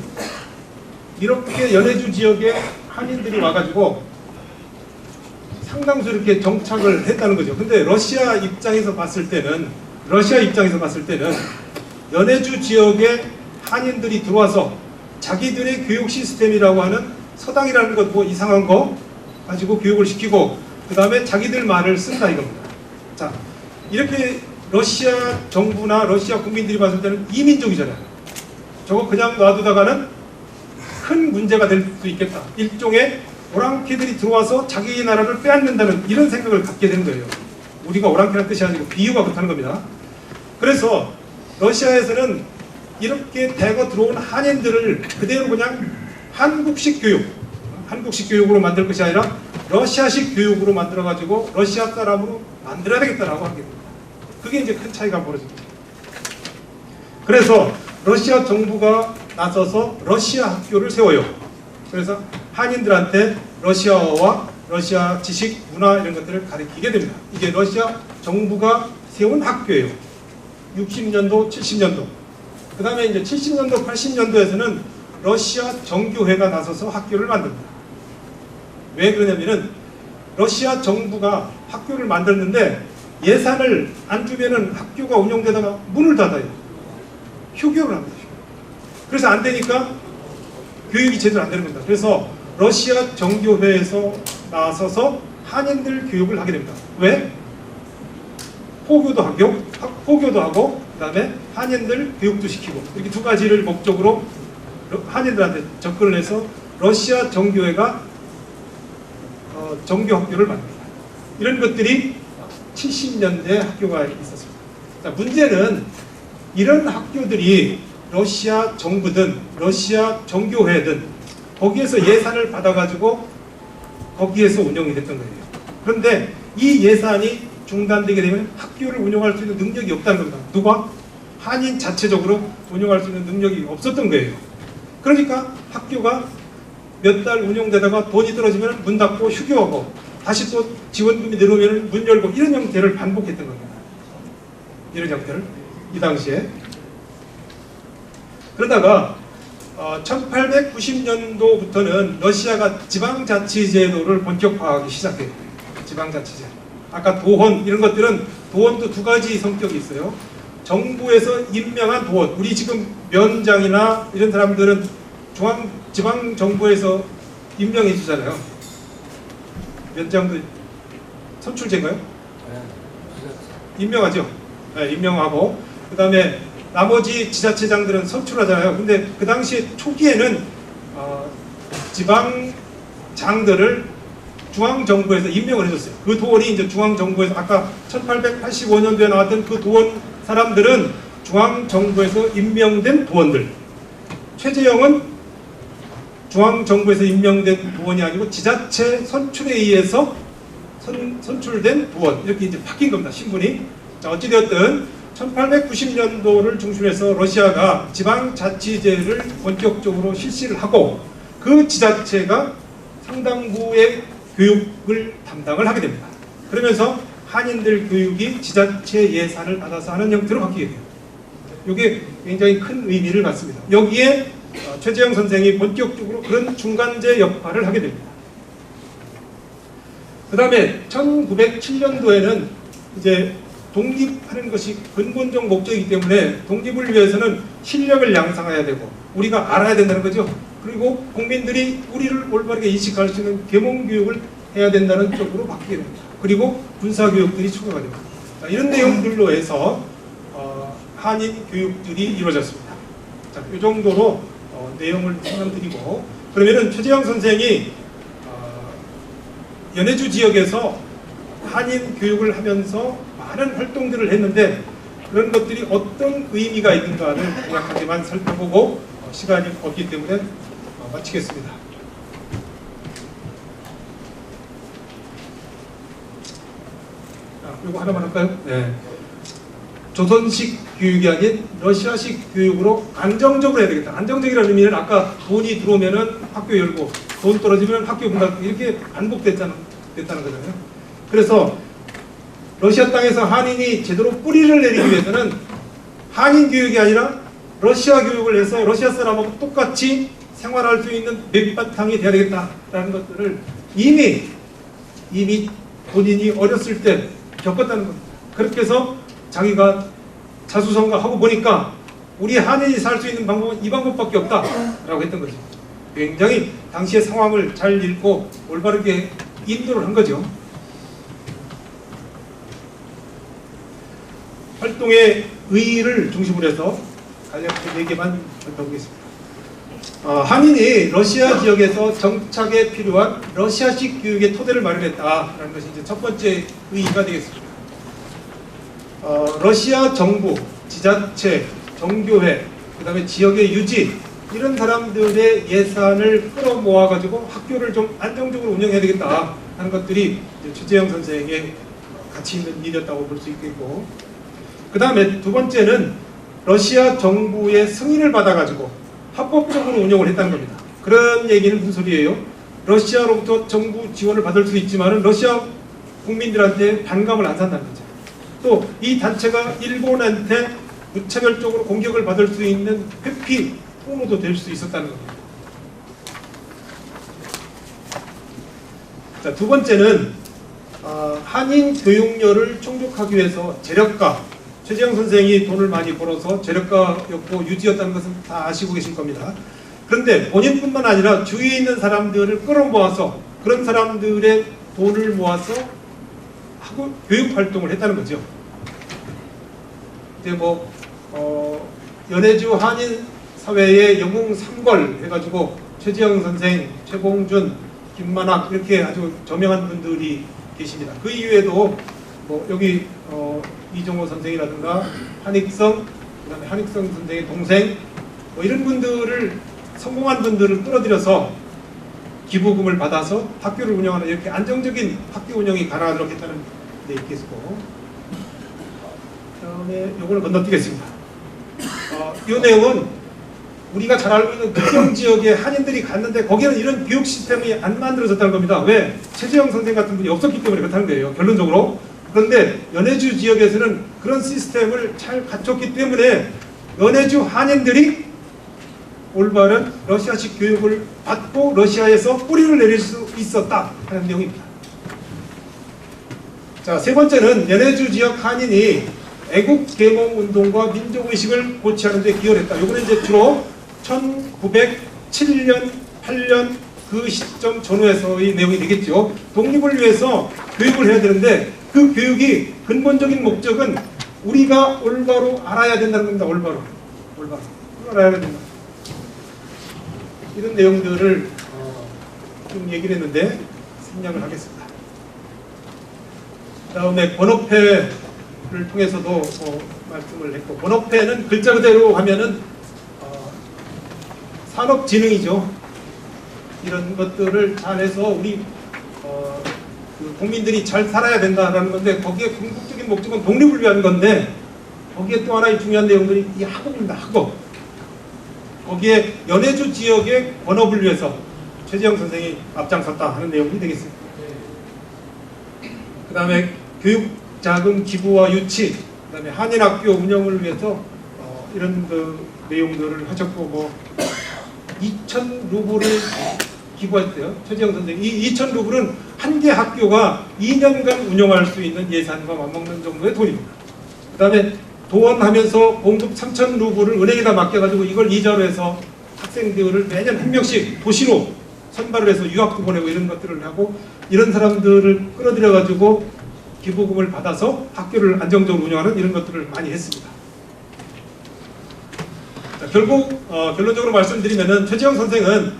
이렇게 연해주 지역에 한인들이 와가지고 상당수 이렇게 정착을 했다는 거죠. 근데 러시아 입장에서 봤을 때는 연해주 지역에 한인들이 들어와서 자기들의 교육 시스템이라고 하는 서당이라는 것 뭐 이상한 거 가지고 교육을 시키고 그 다음에 자기들 말을 쓴다 이겁니다. 자, 이렇게 러시아 정부나 러시아 국민들이 봤을 때는 이민족이잖아요. 저거 그냥 놔두다가는 큰 문제가 될 수 있겠다. 일종의 오랑캐들이 들어와서 자기 나라를 빼앗는다는 이런 생각을 갖게 되는 거예요. 우리가 오랑캐라는 뜻이 아니고 비유가 그렇다는 겁니다. 그래서 러시아에서는 이렇게 대거 들어온 한인들을 그대로 그냥 한국식 교육으로 만들 것이 아니라 러시아식 교육으로 만들어가지고 러시아 사람으로 만들어야 되겠다라고 하게 됩니다. 그게 이제 큰 차이가 벌어집니다. 그래서 러시아 정부가 나서서 러시아 학교를 세워요. 그래서 한인들한테 러시아어와 러시아 지식, 문화 이런 것들을 가르치게 됩니다. 이게 러시아 정부가 세운 학교예요. 60년도, 70년도. 그 다음에 이제 70년도, 80년도에서는 러시아 정교회가 나서서 학교를 만듭니다. 왜 그러냐면은 러시아 정부가 학교를 만들었는데 예산을 안 주면은 학교가 운영되다가 문을 닫아요. 휴교를 합니다. 그래서 안 되니까 교육이 제대로 안 되는 겁니다. 그래서 러시아 정교회에서 나서서 한인들 교육을 하게 됩니다. 왜? 포교도 하고 그다음에 한인들 교육도 시키고 이렇게 두 가지를 목적으로 한인들한테 접근을 해서 러시아 정교회가 정교 학교를 만듭니다. 이런 것들이 70년대 학교가 있었습니다. 자, 문제는 이런 학교들이 러시아 정부든 러시아 정교회든 거기에서 예산을 받아가지고 거기에서 운영이 됐던 거예요. 그런데 이 예산이 중단되게 되면 학교를 운영할 수 있는 능력이 없다는 겁니다. 누가? 한인 자체적으로 운영할 수 있는 능력이 없었던 거예요. 그러니까 학교가 몇 달 운영되다가 돈이 떨어지면 문 닫고 휴교하고 다시 또 지원금이 내려오면 문 열고 이런 형태를 반복했던 겁니다. 이런 형태를 이 당시에. 그러다가 1890년도부터는 러시아가 지방자치제도를 본격화하기 시작해요. 지방자치제. 아까 도원 이런 것들은 도원도 두 가지 성격이 있어요. 정부에서 임명한 도원. 우리 지금 면장이나 이런 사람들은 지방정부에서 임명해 주잖아요. 면장도 선출제인가요? 임명하죠. 네, 임명하고 그 다음에 나머지 지자체장들은 선출하잖아요. 근데 그 당시에 초기에는 지방장들을 중앙정부에서 임명을 해줬어요. 그 도원이 이제 중앙정부에서 아까 1885년도에 나왔던 그 도원 사람들은 중앙정부에서 임명된 도원들. 최재형은 중앙정부에서 임명된 도원이 아니고 지자체 선출에 의해서 선출된 도원. 이렇게 이제 바뀐 겁니다. 신분이. 자, 어찌되었든 1890년도를 중심으로 해서 러시아가 지방자치제를 본격적으로 실시를 하고 그 지자체가 상당부의 교육을 담당을 하게 됩니다. 그러면서 한인들 교육이 지자체 예산을 받아서 하는 형태로 바뀌게 돼요. 이게 굉장히 큰 의미를 갖습니다. 여기에 최재형 선생이 본격적으로 그런 중간재 역할을 하게 됩니다. 그 다음에 1907년도에는 이제 독립하는 것이 근본적 목적이기 때문에 독립을 위해서는 실력을 양성해야 되고 우리가 알아야 된다는 거죠. 그리고 국민들이 우리를 올바르게 인식할 수 있는 계몽교육을 해야 된다는 쪽으로 바뀌게 됩니다. 그리고 군사교육들이 추가가 됩니다. 자, 이런 내용들로 해서 한인 교육들이 이루어졌습니다. 자, 이 정도로 내용을 설명드리고 그러면은 최재형 선생이 연해주 지역에서 한인 교육을 하면서 많은 활동들을 했는데 그런 것들이 어떤 의미가 있는가를 간략하게만 살펴보고 시간이 없기 때문에 마치겠습니다. 이거 하나만 할까요? 네. 조선식 교육이 아닌 러시아식 교육으로 안정적으로 해야 되겠다. 안정적이라는 의미는 아까 돈이 들어오면은 학교 열고 돈 떨어지면 학교 문 닫고 이렇게 반복됐다는 거잖아요. 그래서 러시아 땅에서 한인이 제대로 뿌리를 내리기 위해서는 한인 교육이 아니라 러시아 교육을 해서 러시아 사람하고 똑같이 생활할 수 있는 밑바탕이 돼야 되겠다라는 것들을 이미 본인이 어렸을 때 겪었다는 겁니다. 그렇게 해서 자기가 자수성가하고 보니까 우리 한인이 살 수 있는 방법은 이 방법밖에 없다라고 했던 거죠. 굉장히 당시의 상황을 잘 읽고 올바르게 인도를 한 거죠. 활동의 의의를 중심으로 해서 간략하게 4개만 살펴보겠습니다. 한인이 러시아 지역에서 정착에 필요한 러시아식 교육의 토대를 마련했다라는 것이 이제 첫 번째 의의가 되겠습니다. 러시아 정부, 지자체, 정교회, 그 다음에 지역의 유지 이런 사람들의 예산을 끌어모아 가지고 학교를 좀 안정적으로 운영해야 되겠다 하는 것들이 이제 최재형 선생의 가치 있는 일이었다고 볼 수 있겠고, 그 다음에 두 번째는 러시아 정부의 승인을 받아 가지고 합법적으로 운영을 했다는 겁니다. 그런 얘기는 무슨 소리예요? 러시아로부터 정부 지원을 받을 수 있지만 러시아 국민들한테 반감을 안 산다는 거죠. 또 이 단체가 일본한테 무차별적으로 공격을 받을 수 있는 회피 통로도 될 수 있었다는 겁니다. 자, 두 번째는 한인 교육료를 충족하기 위해서 재력가, 최재형 선생이 돈을 많이 벌어서 재력가였고 유지였다는 것은 다 아시고 계실 겁니다. 그런데 본인뿐만 아니라 주위에 있는 사람들을 끌어모아서 그런 사람들의 돈을 모아서 하고 교육 활동을 했다는 거죠. 이제 연해주 한인 사회의 영웅 3걸 해가지고 최지영 선생, 최봉준, 김만학 이렇게 아주 저명한 분들이 계십니다. 그 이외에도 여기 이종호 선생이라든가 한익성, 그다음에 한익성 선생의 동생 이런 분들을 성공한 분들을 끌어들여서 기부금을 받아서 학교를 운영하는 이렇게 안정적인 학교 운영이 가능하도록 했다는 데 있겠고, 그다음에 요거는 건너뛰겠습니다. 이 내용은 우리가 잘 알고 있는 특정 지역의 한인들이 갔는데 거기는 이런 교육 시스템이 안 만들어졌다는 겁니다. 왜? 최재형 선생 같은 분이 없었기 때문에 그렇다는 거예요, 결론적으로. 그런데 연해주 지역에서는 그런 시스템을 잘 갖췄기 때문에 연해주 한인들이 올바른 러시아식 교육을 받고 러시아에서 뿌리를 내릴 수 있었다 하는 내용입니다. 자, 세 번째는 연해주 지역 한인이 애국 계몽 운동과 민족의식을 고취하는 데 기여를 했다. 요거는 이제 주로 1907년, 8년 그 시점 전후에서의 내용이 되겠죠. 독립을 위해서 교육을 해야 되는데 그 교육이 근본적인 목적은 우리가 올바로 알아야 된다는 겁니다. 올바로 알아야 된다. 이런 내용들을 좀 얘기를 했는데 생략을 하겠습니다. 그 다음에 번호패를 통해서도 말씀을 했고, 번호패는 글자 그대로 하면은 산업진흥이죠. 이런 것들을 잘해서 우리 그 국민들이 잘 살아야 된다라는 건데, 거기에 궁극적인 목적은 독립을 위한 건데, 거기에 또 하나의 중요한 내용들이 이 학업입니다. 학업. 거기에 연해주 지역의 번업을 위해서 최재형 선생이 앞장섰다 하는 내용이 되겠습니다. 그 다음에 교육자금 기부와 유치, 그 다음에 한인학교 운영을 위해서 이런 그 내용들을 하셨고, 2,000루블을 기부했대요, 최재형 선생이. 이 2,000루블은 한 개 학교가 2년간 운영할 수 있는 예산과 맞먹는 정도의 돈입니다. 그 다음에 도원하면서 봉급 3,000루블을 은행에다 맡겨가지고 이걸 이자로 해서 학생들을 매년 한 명씩 도시로 선발을 해서 유학도 보내고 이런 것들을 하고, 이런 사람들을 끌어들여가지고 기부금을 받아서 학교를 안정적으로 운영하는 이런 것들을 많이 했습니다. 자, 결국 결론적으로 말씀드리면은 최재형 선생은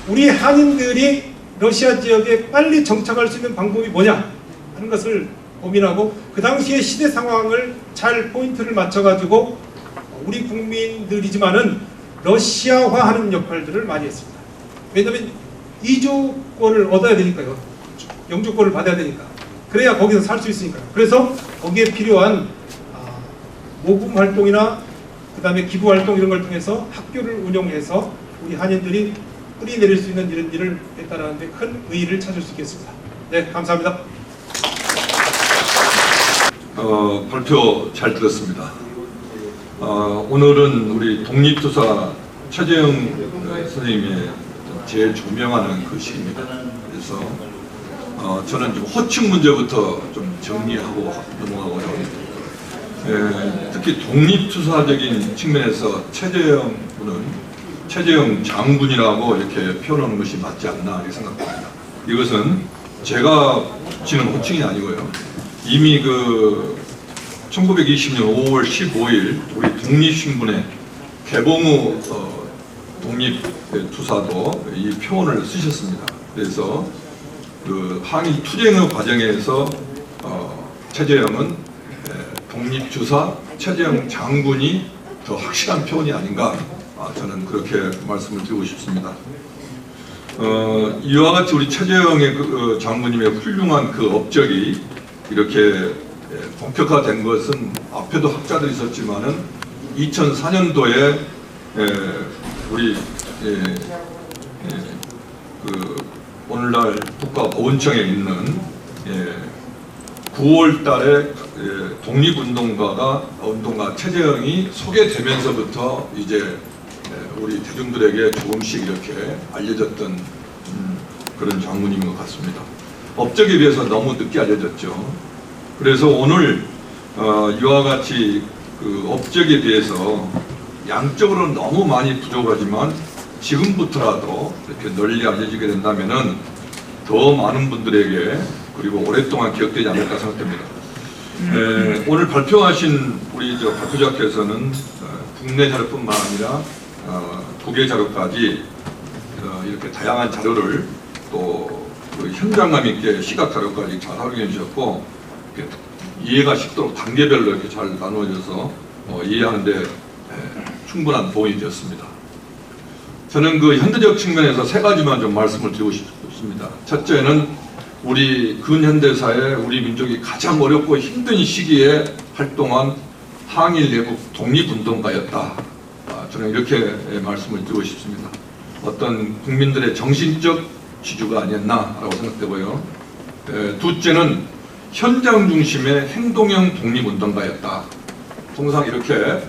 우리 한인들이 러시아 지역에 빨리 정착할 수 있는 방법이 뭐냐 하는 것을 고민하고, 그 당시의 시대 상황을 잘 포인트를 맞춰가지고 우리 국민들이지만은 러시아화하는 역할들을 많이 했습니다. 왜냐하면 이주권을 얻어야 되니까요. 영주권을 받아야 되니까. 그래야 거기서 살 수 있으니까요. 그래서 거기에 필요한 모금 활동이나 그 다음에 기부 활동 이런 걸 통해서 학교를 운영해서 우리 한인들이 뿌리 내릴 수 있는 이런 일을 했다는 데 큰 의의를 찾을 수 있겠습니다. 네, 감사합니다. 발표 잘 들었습니다. 오늘은 우리 독립투사 최재형 선생님의 제일 존경하는 그 시입니다. 그래서 저는 좀 호칭 문제부터 좀 정리하고 넘어가고요. 특히 독립투사적인 측면에서 최재형 군은 최재형 장군이라고 이렇게 표현하는 것이 맞지 않나 이렇게 생각합니다. 이것은 제가 지는 호칭이 아니고요. 이미 그 1920년 5월 15일 우리 독립신문에 개봉 후 독립투사도 이 표현을 쓰셨습니다. 그래서 그 항일 투쟁의 과정에서 최재형은 독립투사 최재형 장군이 더 확실한 표현이 아닌가, 저는 그렇게 말씀을 드리고 싶습니다. 이와 같이 우리 최재형의 그 장군님의 훌륭한 그 업적이 이렇게 본격화된 것은 앞에도 학자들이 있었지만은 2004년도에 우리 그 오늘날 국가보훈청에 있는 9월달에 독립운동가 최재형이 소개되면서부터 이제 우리 대중들에게 조금씩 이렇게 알려졌던 그런 장군인 것 같습니다. 업적에 비해서 너무 늦게 알려졌죠. 그래서 오늘 이와 같이 그 업적에 대해서 양적으로는 너무 많이 부족하지만 지금부터라도 이렇게 널리 알려지게 된다면은 더 많은 분들에게 그리고 오랫동안 기억되지 않을까 생각됩니다. 오늘 발표하신 우리 발표자께서는 국내 자료뿐만 아니라 국외 자료까지 이렇게 다양한 자료를 또 그 현장감 있게 시각 자료까지 잘 활용해 주셨고 이해가 쉽도록 단계별로 이렇게 잘 나누어져서 이해하는데 충분한 도움이 되었습니다. 저는 그 현대적 측면에서 세 가지만 좀 말씀을 드리고 싶습니다. 첫째는 우리 근현대사에 우리 민족이 가장 어렵고 힘든 시기에 활동한 항일 내국 독립운동가였다. 저는 이렇게 말씀을 드리고 싶습니다. 어떤 국민들의 정신적 지주가 아니었나라고 생각되고요. 둘째는 현장 중심의 행동형 독립운동가였다. 통상 이렇게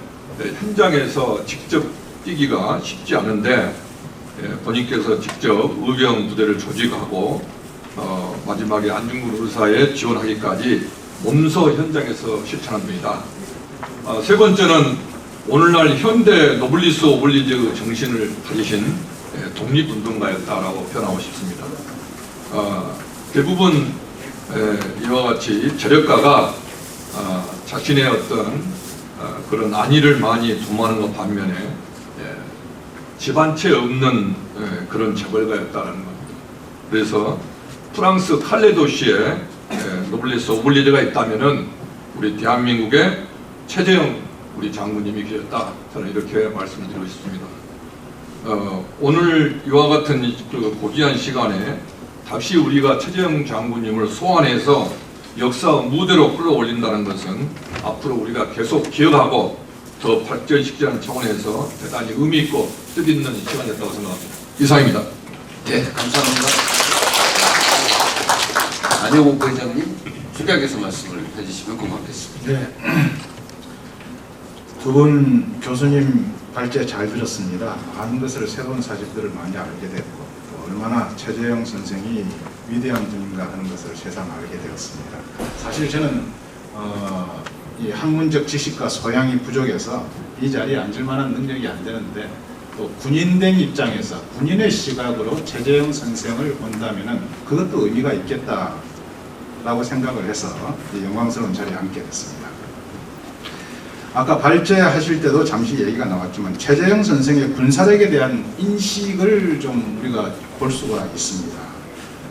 현장에서 직접 뛰기가 쉽지 않은데 본인께서 직접 의병 부대를 조직하고 마지막에 안중근 의사에 지원하기까지 몸소 현장에서 실천한 분이다. 세 번째는 오늘날 현대 노블리스 오블리주 정신을 가지신 독립운동가였다라고 표현하고 싶습니다. 대부분 이와 같이 재력가가 자신의 어떤 그런 안위를 많이 도모하는 것 반면에 집 한 채 없는 그런 재벌가였다는 겁니다. 그래서 프랑스 칼레 도시에 노블리스 오블리주가 있다면은 우리 대한민국의 최재형 우리 장군님이 계셨다. 저는 이렇게 말씀을 드리고 싶습니다. 오늘 이와 같은 그 고귀한 시간에 다시 우리가 최재형 장군님을 소환해서 역사 무대로 끌어올린다는 것은 앞으로 우리가 계속 기억하고 더 발전시키자는 차원에서 대단히 의미 있고 뜻있는 시간이었다고 생각합니다. 이상입니다. 네, 감사합니다. 안영옥 회장님, 축약해서 말씀을 해주시면 고맙겠습니다. 네. 두 분 교수님 발제 잘 들었습니다. 많은 것을 새로운 사실들을 많이 알게 됐고 또 얼마나 최재형 선생이 위대한 분인가 하는 것을 새삼 알게 되었습니다. 사실 저는 이 학문적 지식과 소양이 부족해서 이 자리에 앉을 만한 능력이 안 되는데 또 군인된 입장에서 군인의 시각으로 최재형 선생을 본다면은 그것도 의미가 있겠다라고 생각을 해서 이 영광스러운 자리에 앉게 됐습니다. 아까 발제하실 때도 잠시 얘기가 나왔지만 최재형 선생의 군사력에 대한 인식을 좀 우리가 볼 수가 있습니다.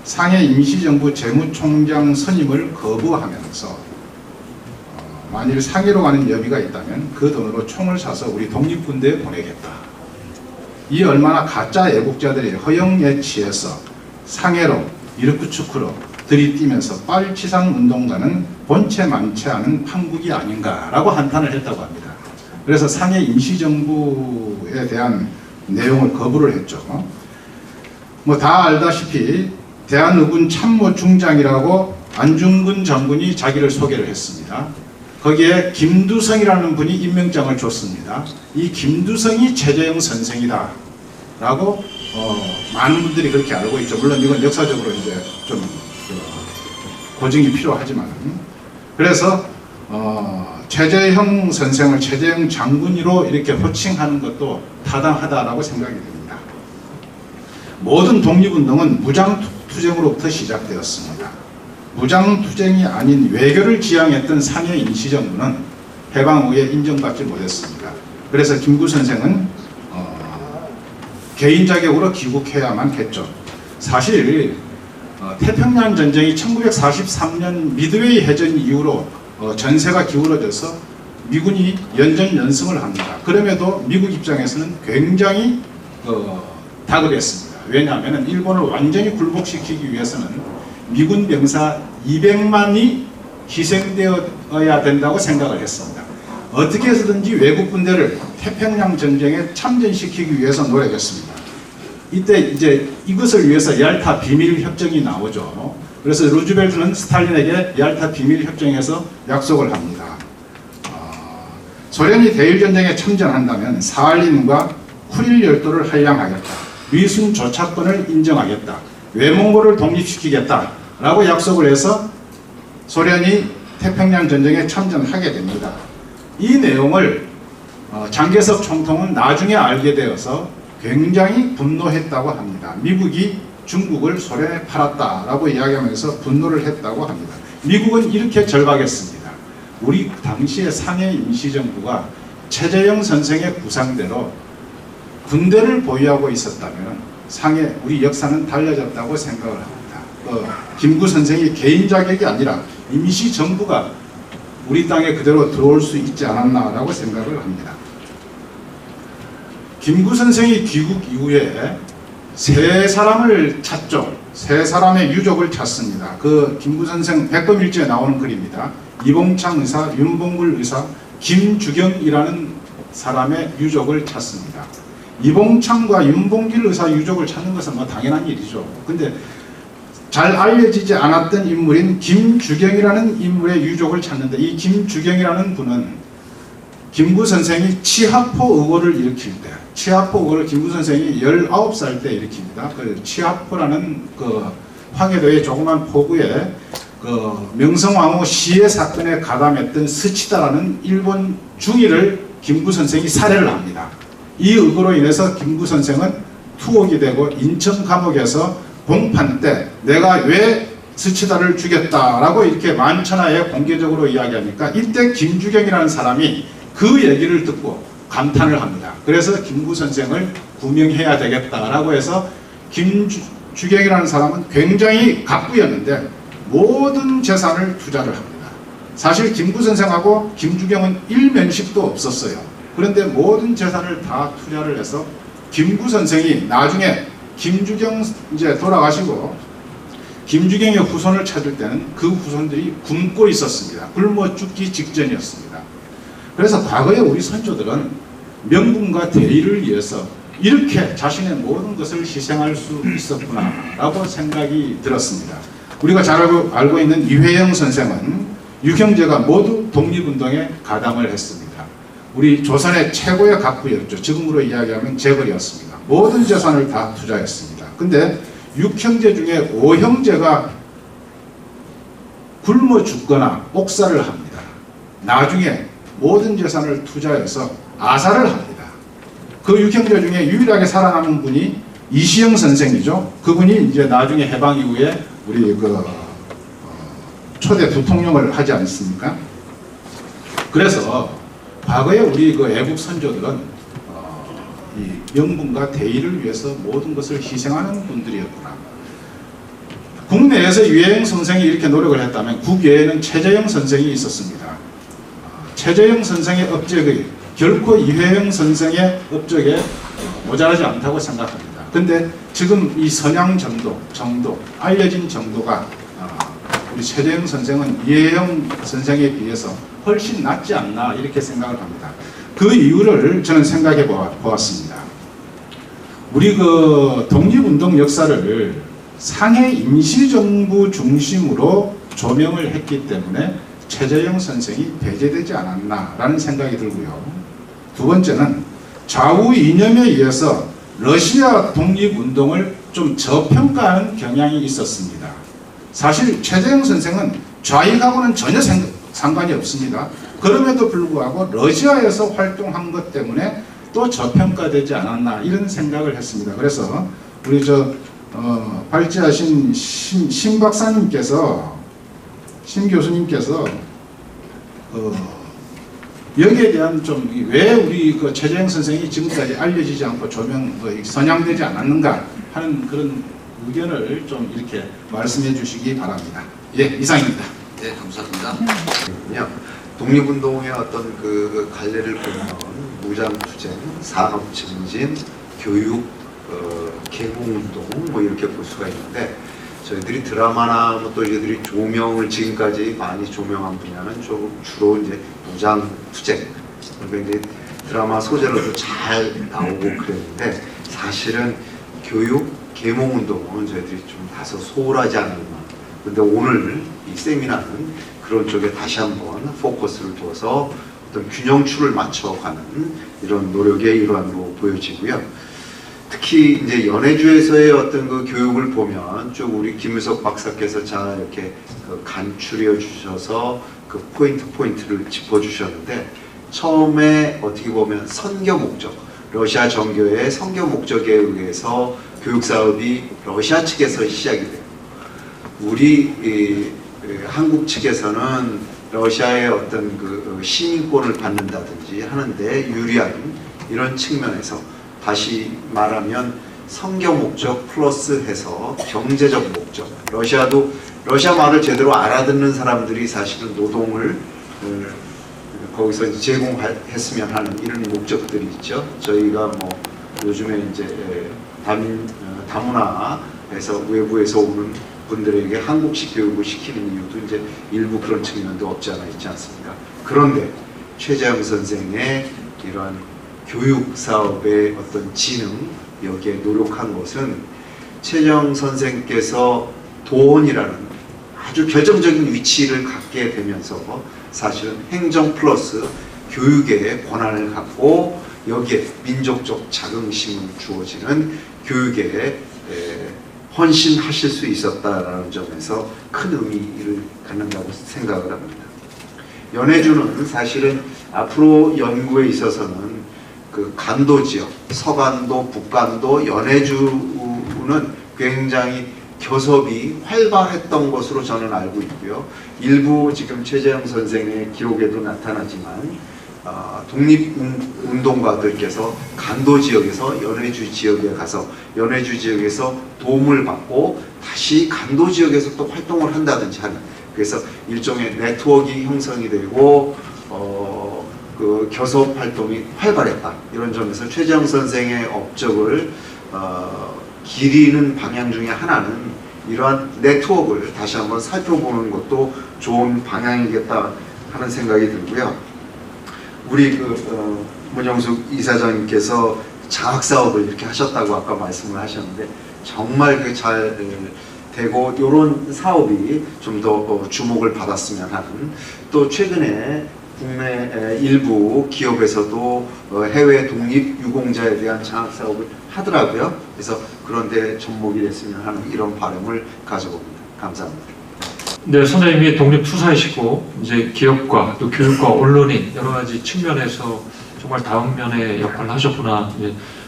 상해 임시정부 재무총장 선임을 거부하면서 만일 상해로 가는 여비가 있다면 그 돈으로 총을 사서 우리 독립군대에 보내겠다. 이 얼마나 가짜 애국자들이 허영에 취해서 상해로 이르쿠츠크로 들이뛰면서 빨치상 운동가는 본체 만체하는 판국이 아닌가라고 한탄을 했다고 합니다. 그래서 상해 임시정부에 대한 내용을 거부를 했죠. 뭐 다 알다시피 대한의군 참모중장이라고 안중근 장군이 자기를 소개를 했습니다. 거기에 김두성이라는 분이 임명장을 줬습니다. 이 김두성이 최재형 선생이다 라고 많은 분들이 그렇게 알고 있죠. 물론 이건 역사적으로 이제 좀 고증이 필요하지만 그래서 최재형 선생을 최재형 장군으로 이렇게 호칭하는 것도 타당하다라고 생각이 됩니다. 모든 독립운동은 무장투쟁으로부터 시작되었습니다. 무장투쟁이 아닌 외교를 지향했던 상해 임시정부는 해방 후에 인정받지 못했습니다. 그래서 김구 선생은 개인 자격으로 귀국해야만 했죠. 사실 태평양 전쟁이 1943년 미드웨이 해전 이후로 전세가 기울어져서 미군이 연전 연승을 합니다. 그럼에도 미국 입장에서는 굉장히 다그랬습니다. 왜냐하면 일본을 완전히 굴복시키기 위해서는 미군 병사 200만이 희생되어야 된다고 생각을 했습니다. 어떻게 해서든지 외국 군대를 태평양 전쟁에 참전시키기 위해서 노력했습니다. 이때 이제 이것을 위해서 얄타 비밀 협정이 나오죠. 그래서 루즈벨트는 스탈린에게 얄타 비밀 협정에서 약속을 합니다. 소련이 대일 전쟁에 참전한다면 사할린과 쿠릴 열도를 할양하겠다. 위순 조차권을 인정하겠다. 외몽고를 독립시키겠다라고 약속을 해서 소련이 태평양 전쟁에 참전하게 됩니다. 이 내용을 장개석 총통은 나중에 알게 되어서 굉장히 분노했다고 합니다. 미국이 중국을 소련에 팔았다라고 이야기하면서 분노를 했다고 합니다. 미국은 이렇게 절박했습니다. 우리 당시의 상해 임시정부가 최재형 선생의 구상대로 군대를 보유하고 있었다면 상해 우리 역사는 달라졌다고 생각을 합니다. 김구 선생이 개인 자격이 아니라 임시정부가 우리 땅에 그대로 들어올 수 있지 않았나라고 생각을 합니다. 김구 선생이 귀국 이후에 세 사람을 찾죠. 세 사람의 유족을 찾습니다. 그 김구 선생 백범일지에 나오는 글입니다. 이봉창 의사, 윤봉글 의사, 김주경이라는 사람의 유족을 찾습니다. 이봉창과 윤봉길 의사 유족을 찾는 것은 뭐 당연한 일이죠. 근데 잘 알려지지 않았던 인물인 김주경이라는 인물의 유족을 찾는데, 이 김주경이라는 분은 김구 선생이 치하포 의고를 일으킬 때, 치하포 의고를 김구 선생이 19살 때 일으킵니다. 그 치하포라는 그 황해도의 조그만 포구에 그 명성황후 시해 사건에 가담했던 스치다라는 일본 중위를 김구 선생이 살해를 합니다. 이 의고로 인해서 김구 선생은 투옥이 되고 인천 감옥에서 공판 때 내가 왜 스치다를 죽였다라고 이렇게 만천하에 공개적으로 이야기하니까, 이때 김주경이라는 사람이 그 얘기를 듣고 감탄을 합니다. 그래서 김구 선생을 구명해야 되겠다라고 해서 김주경이라는 사람은 굉장히 갑부였는데 모든 재산을 투자를 합니다. 사실 김구 선생하고 김주경은 일면식도 없었어요. 그런데 모든 재산을 다 투자를 해서 김구 선생이 나중에 김주경 이제 돌아가시고 김주경의 후손을 찾을 때는 그 후손들이 굶고 있었습니다. 굶어 죽기 직전이었습니다. 그래서 과거에 우리 선조들은 명분과 대의를 위해서 이렇게 자신의 모든 것을 희생할 수 있었구나라고 생각이 들었습니다. 우리가 잘 알고 있는 이회영 선생은 유형제가 모두 독립운동에 가담을 했습니다. 우리 조선의 최고의 갑부였죠. 지금으로 이야기하면 재벌이었습니다. 모든 재산을 다 투자했습니다. 근데 6형제 중에 5형제가 굶어 죽거나 옥살을 합니다. 나중에 모든 재산을 투자해서 아사를 합니다. 그 6형제 중에 유일하게 살아남은 분이 이시영 선생이죠. 그분이 이제 나중에 해방 이후에 우리 초대 부통령을 하지 않습니까? 그래서 과거에 우리 그 애국 선조들은 이 명분과 대의를 위해서 모든 것을 희생하는 분들이었구나. 국내에서 유해영 선생이 이렇게 노력을 했다면 국외에는 최재형 선생이 있었습니다. 최재형 선생의 업적이 결코 이회영 선생의 업적에 모자라지 않다고 생각합니다. 근데 지금 이 선양 정도 알려진 정도가 우리 최재형 선생은 이회영 선생에 비해서 훨씬 낫지 않나 이렇게 생각을 합니다. 그 이유를 저는 생각해 보았습니다. 우리 그 독립운동 역사를 상해 임시정부 중심으로 조명을 했기 때문에 최재형 선생이 배제되지 않았나라는 생각이 들고요. 두 번째는 좌우 이념에 의해서 러시아 독립운동을 좀 저평가하는 경향이 있었습니다. 사실 최재형 선생은 좌익하고는 전혀 상관이 없습니다. 그럼에도 불구하고 러시아에서 활동한 것 때문에 또 저평가되지 않았나 이런 생각을 했습니다. 그래서 우리 발제하신 신 박사님께서, 신 교수님께서 여기에 대한 좀 왜 우리 그 최재형 선생이 지금까지 알려지지 않고 선양되지 않았는가 하는 그런 의견을 좀 이렇게 말씀해 주시기 바랍니다. 예, 이상입니다. 네, 감사합니다. 독립운동의 어떤 그 갈래를 보면 무장투쟁, 산업증진, 교육, 개공운동 뭐 이렇게 볼 수가 있는데, 저희들이 드라마나 뭐 또 저희들이 조명을 지금까지 많이 조명한 분야는 주로 이제 무장투쟁, 그러니까 이제 드라마 소재로도 잘 나오고 그랬는데, 사실은 교육, 계몽운동은 저희들이 좀 다소 소홀하지 않나. 근데 오늘 이 세미나는 그런 쪽에 다시 한번 포커스를 둬서 어떤 균형추를 맞춰가는 이런 노력의 일환으로 보여지고요. 특히 이제 연해주에서의 어떤 그 교육을 보면 쭉 우리 김유석 박사께서 잘 이렇게 간추려 주셔서 그 포인트를 짚어주셨는데, 처음에 어떻게 보면 선교 목적, 러시아 정교의 선교 목적에 의해서 교육 사업이 러시아 측에서 시작이 돼요. 우리 한국 측에서는 러시아의 어떤 그 시민권을 받는다든지 하는데 유리한 이런 측면에서 다시 말하면 선교 목적 플러스 해서 경제적 목적. 러시아도 러시아 말을 제대로 알아듣는 사람들이 사실은 노동을 거기서 이제 제공했으면 하는 이런 목적들이 있죠. 저희가 뭐 요즘에 이제 다문화에서 외부에서 오는 분들에게 한국식 교육을 시키는 이유도 이제 일부 그런 측면도 없지 않아 있지 않습니까? 그런데 최재형 선생의 이러한 교육 사업의 어떤 지능 여기에 노력한 것은 최재형 선생께서 도원이라는 아주 결정적인 위치를 갖게 되면서 사실은 행정 플러스 교육의 권한을 갖고 여기에 민족적 자긍심을 주어지는 교육에 헌신하실 수 있었다라는 점에서 큰 의미를 갖는다고 생각을 합니다. 연해주는 사실은 앞으로 연구에 있어서는 그 간도 지역, 서간도, 북간도, 연해주는 굉장히 교섭이 활발했던 것으로 저는 알고 있고요. 일부 지금 최재형 선생의 기록에도 나타나지만 독립운동가들께서 간도 지역에서 연해주 지역에 가서 연해주 지역에서 도움을 받고 다시 간도 지역에서 또 활동을 한다든지 하는, 그래서 일종의 네트워크 형성이 되고 그 교섭 활동이 활발했다. 이런 점에서 최재형 선생의 업적을 기리는 방향 중에 하나는 이러한 네트워크를 다시 한번 살펴보는 것도 좋은 방향이겠다 하는 생각이 들고요. 우리 문영숙 이사장님께서 장학 사업을 이렇게 하셨다고 아까 말씀을 하셨는데 정말 그 잘 되고 이런 사업이 좀 더 주목을 받았으면 하는, 또 최근에 국내 일부 기업에서도 해외 독립 유공자에 대한 장학 사업을 하더라고요. 그래서 그런데 접목이 됐으면 하는 이런 바람을 가져봅니다. 감사합니다. 네, 선생님이 독립투사이시고 이제 기업과 또 교육과 언론인 여러 가지 측면에서 정말 다음면의 역할을 하셨구나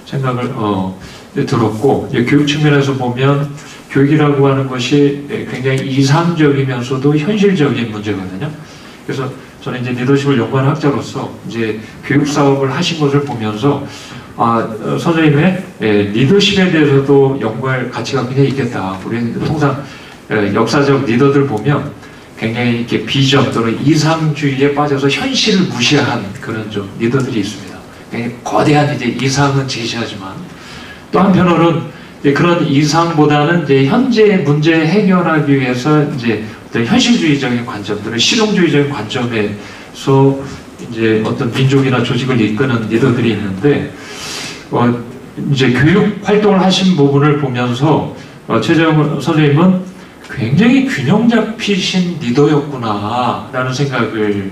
생각을 들었고, 교육 측면에서 보면 교육이라고 하는 것이 굉장히 이상적이면서도 현실적인 문제거든요. 그래서 저는 이제 리더십을 연구하는 학자로서 이제 교육 사업을 하신 것을 보면서 선생님의 리더십에 대해서도 연구할 가치가 굉장히 있겠다. 우리는 통상 역사적 리더들 보면 굉장히 이렇게 비전 또는 이상주의에 빠져서 현실을 무시한 그런 좀 리더들이 있습니다. 굉장히 거대한 이제 이상은 제시하지만 또 한편으로는 그런 이상보다는 이제 현재 문제 해결하기 위해서 이제 어떤 현실주의적인 관점 또는 실용주의적인 관점에서 이제 어떤 민족이나 조직을 이끄는 리더들이 있는데 이제 교육 활동을 하신 부분을 보면서 최재형 선생님은 굉장히 균형 잡히신 리더였구나라는 생각을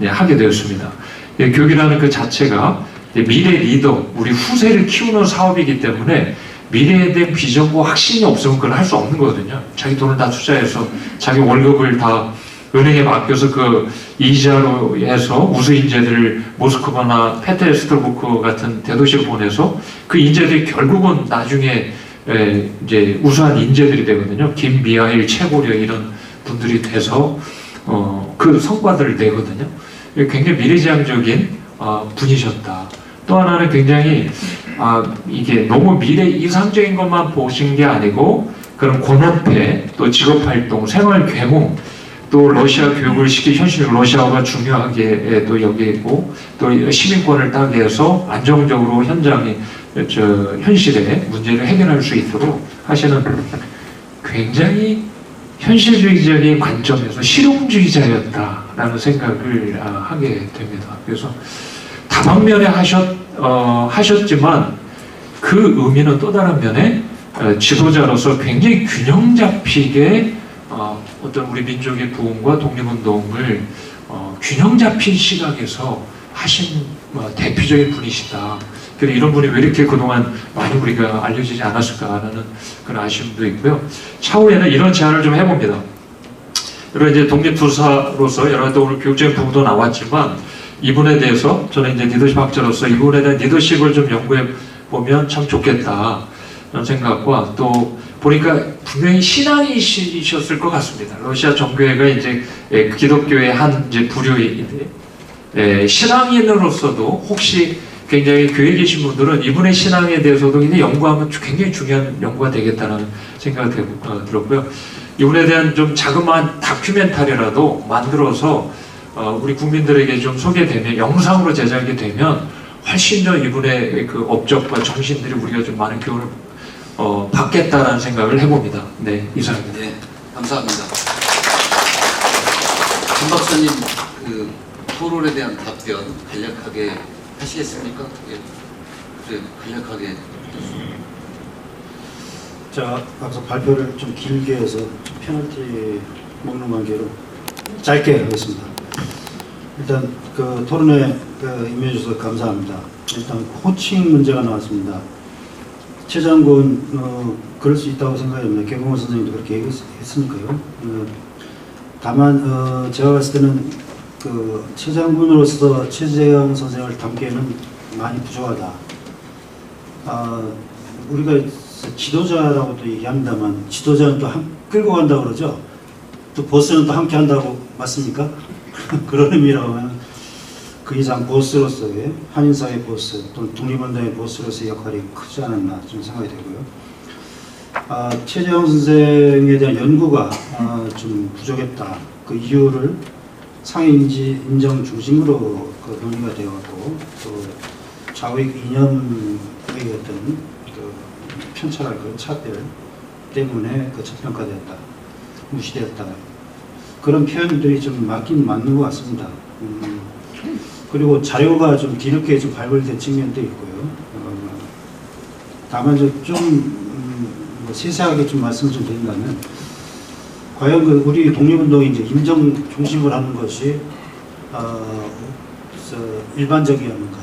하게 되었습니다. 교육이라는 그 자체가 미래 리더, 우리 후세를 키우는 사업이기 때문에 미래에 대한 비전과 확신이 없으면 그걸 할 수 없는 거거든요. 자기 돈을 다 투자해서 자기 월급을 다 은행에 맡겨서 그 이자로 해서 우수 인재들을 모스크바나 페테르스트로브크 같은 대도시로 보내서 그 인재들이 결국은 나중에 이제 우수한 인재들이 되거든요. 김미하일, 최고려 이런 분들이 돼서 그 성과들을 내거든요. 굉장히 미래지향적인 분이셨다. 또 하나는 굉장히 이게 너무 미래 이상적인 것만 보신 게 아니고 그런 권업회, 또 직업활동, 생활 계몽, 또 러시아 교육을 시킬 현실 러시아가 중요하게 또 여기고 또 시민권을 따게 해서 안정적으로 현실의 문제를 해결할 수 있도록 하시는 굉장히 현실주의적인 관점에서 실용주의자였다라는 생각을 하게 됩니다. 그래서 다방면에 하셨지만 그 의미는 또 다른 면에 지도자로서 굉장히 균형 잡히게 어떤 우리 민족의 부흥과 독립운동을 균형 잡힌 시각에서 하신 대표적인 분이시다. 그리고 이런 분이 왜 이렇게 그동안 많이 우리가 알려지지 않았을까라는 그런 아쉬움도 있고요. 차후에는 이런 제안을 좀 해봅니다. 여러 이제 독립투사로서 여러 가지 오늘 교육적인 부분도 나왔지만 이분에 대해서 저는 이제 리더십 학자로서 이분에 대한 리더십을 좀 연구해 보면 참 좋겠다. 생각과 또 보니까 분명히 신앙이셨을 것 같습니다. 러시아 정교회가 이제 기독교의 한 이제 부류인데 신앙인으로서도 혹시 굉장히 교회에 계신 분들은 이분의 신앙에 대해서도 굉장히 연구하면 굉장히 중요한 연구가 되겠다는 생각이 들었고요. 이분에 대한 좀 자그마한 다큐멘터리라도 만들어서 우리 국민들에게 좀 소개되면 영상으로 제작이 되면 훨씬 더 이분의 그 업적과 정신들이 우리가 좀 많은 교훈을 받겠다라는 생각을 해봅니다. 네, 이상입니다. 네, 감사합니다. 김 박사님 그 토론에 대한 답변 간략하게 하시겠습니까? 예. 그래, 간략하게. 자, 앞서 발표를 좀 길게 해서 페널티 먹는 관계로 짧게 하겠습니다. 일단 그 토론에 임해주셔서 감사합니다. 일단 호칭 문제가 나왔습니다. 최 장군 그럴 수 있다고 생각합니다. 개공호 선생님도 그렇게 얘기했으니까요. 다만 제가 봤을 때는 그 최 장군으로서 최재형 선생을 담기에는 많이 부족하다. 우리가 지도자라고도 얘기합니다만 지도자는 또 끌고 간다고 그러죠. 또 보스는 또 함께 한다고 맞습니까? 그런 의미라고 하면 그 이상 보스로서의 한인사회 보스 또는 독립운동의 보스로서의 역할이 크지 않았나 좀 생각이 되고요. 최재형 선생에 대한 연구가 좀 부족했다. 그 이유를 상인지 인정 중심으로 그 논의가 되었고 또 좌우익 이념의 어떤 그 편차랄까 차별 때문에 그 저평가되었다, 무시되었다. 그런 표현들이 좀 맞긴 맞는 것 같습니다. 그리고 자료가 좀 뒤늦게 좀 발굴된 측면도 있고요. 다만 뭐 세세하게 좀 말씀을 좀 드린다면, 과연 그 우리 독립운동이 이제 인정 중심으로 하는 것이 일반적이었는가?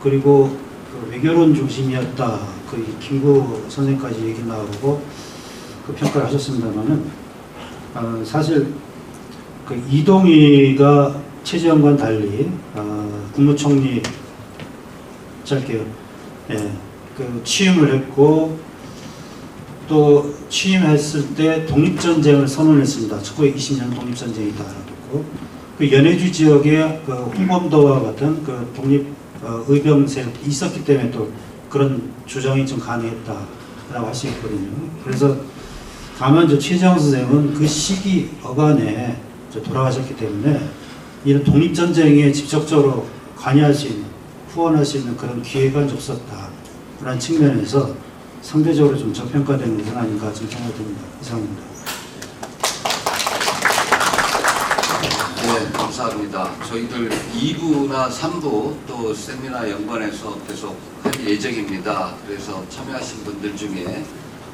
그리고 그 외교론 중심이었다. 그 김구 선생까지 얘기 나오고 그 평가를 하셨습니다만은 사실 그 이동희가 최재형과는 달리 국무총리 짧게요. 예, 그 취임을 했고 또 취임했을 때 독립전쟁을 선언했습니다. 1920년 독립전쟁이다라고. 그 연해주 지역에 그 홍범도와 같은 그 독립 의병 세력이 있었기 때문에 또 그런 주장이 좀 가능했다라고 할 수 있거든요. 그래서 다만 최재형 선생은 그 시기 어간에 돌아가셨기 때문에 이런 독립전쟁에 직접적으로 관여할 수 있는, 후원할 수 있는 그런 기회가 없었다라는 측면에서 상대적으로 좀 저평가되는 것은 아닌가 좀 생각이 듭니다. 이상입니다. 네, 감사합니다. 저희들 2부나 3부 또 세미나 연관해서 계속 할 예정입니다. 그래서 참여하신 분들 중에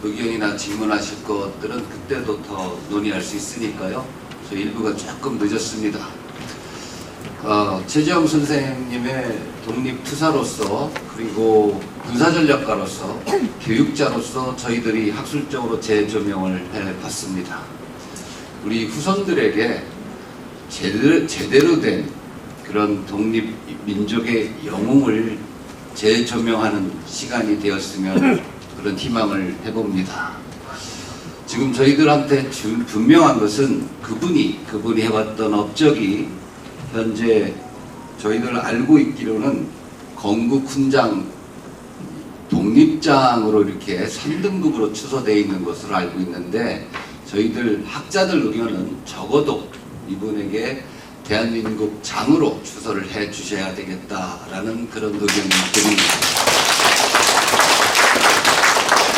의견이나 질문하실 것들은 그때도 더 논의할 수 있으니까요. 저 1부가 조금 늦었습니다. 최재형 선생님의 독립투사로서 그리고 군사전략가로서 교육자로서 저희들이 학술적으로 재조명을 해봤습니다. 우리 후손들에게 제대로 된 그런 독립민족의 영웅을 재조명하는 시간이 되었으면 그런 희망을 해봅니다. 지금 저희들한테 분명한 것은 그분이 해왔던 업적이 현재 저희들 알고 있기로는 건국 훈장 독립장으로 이렇게 3등급으로 추서되어 있는 것으로 알고 있는데 저희들 학자들 의견은 적어도 이분에게 대한민국 장으로 추서를 해 주셔야 되겠다라는 그런 의견이 드립니다.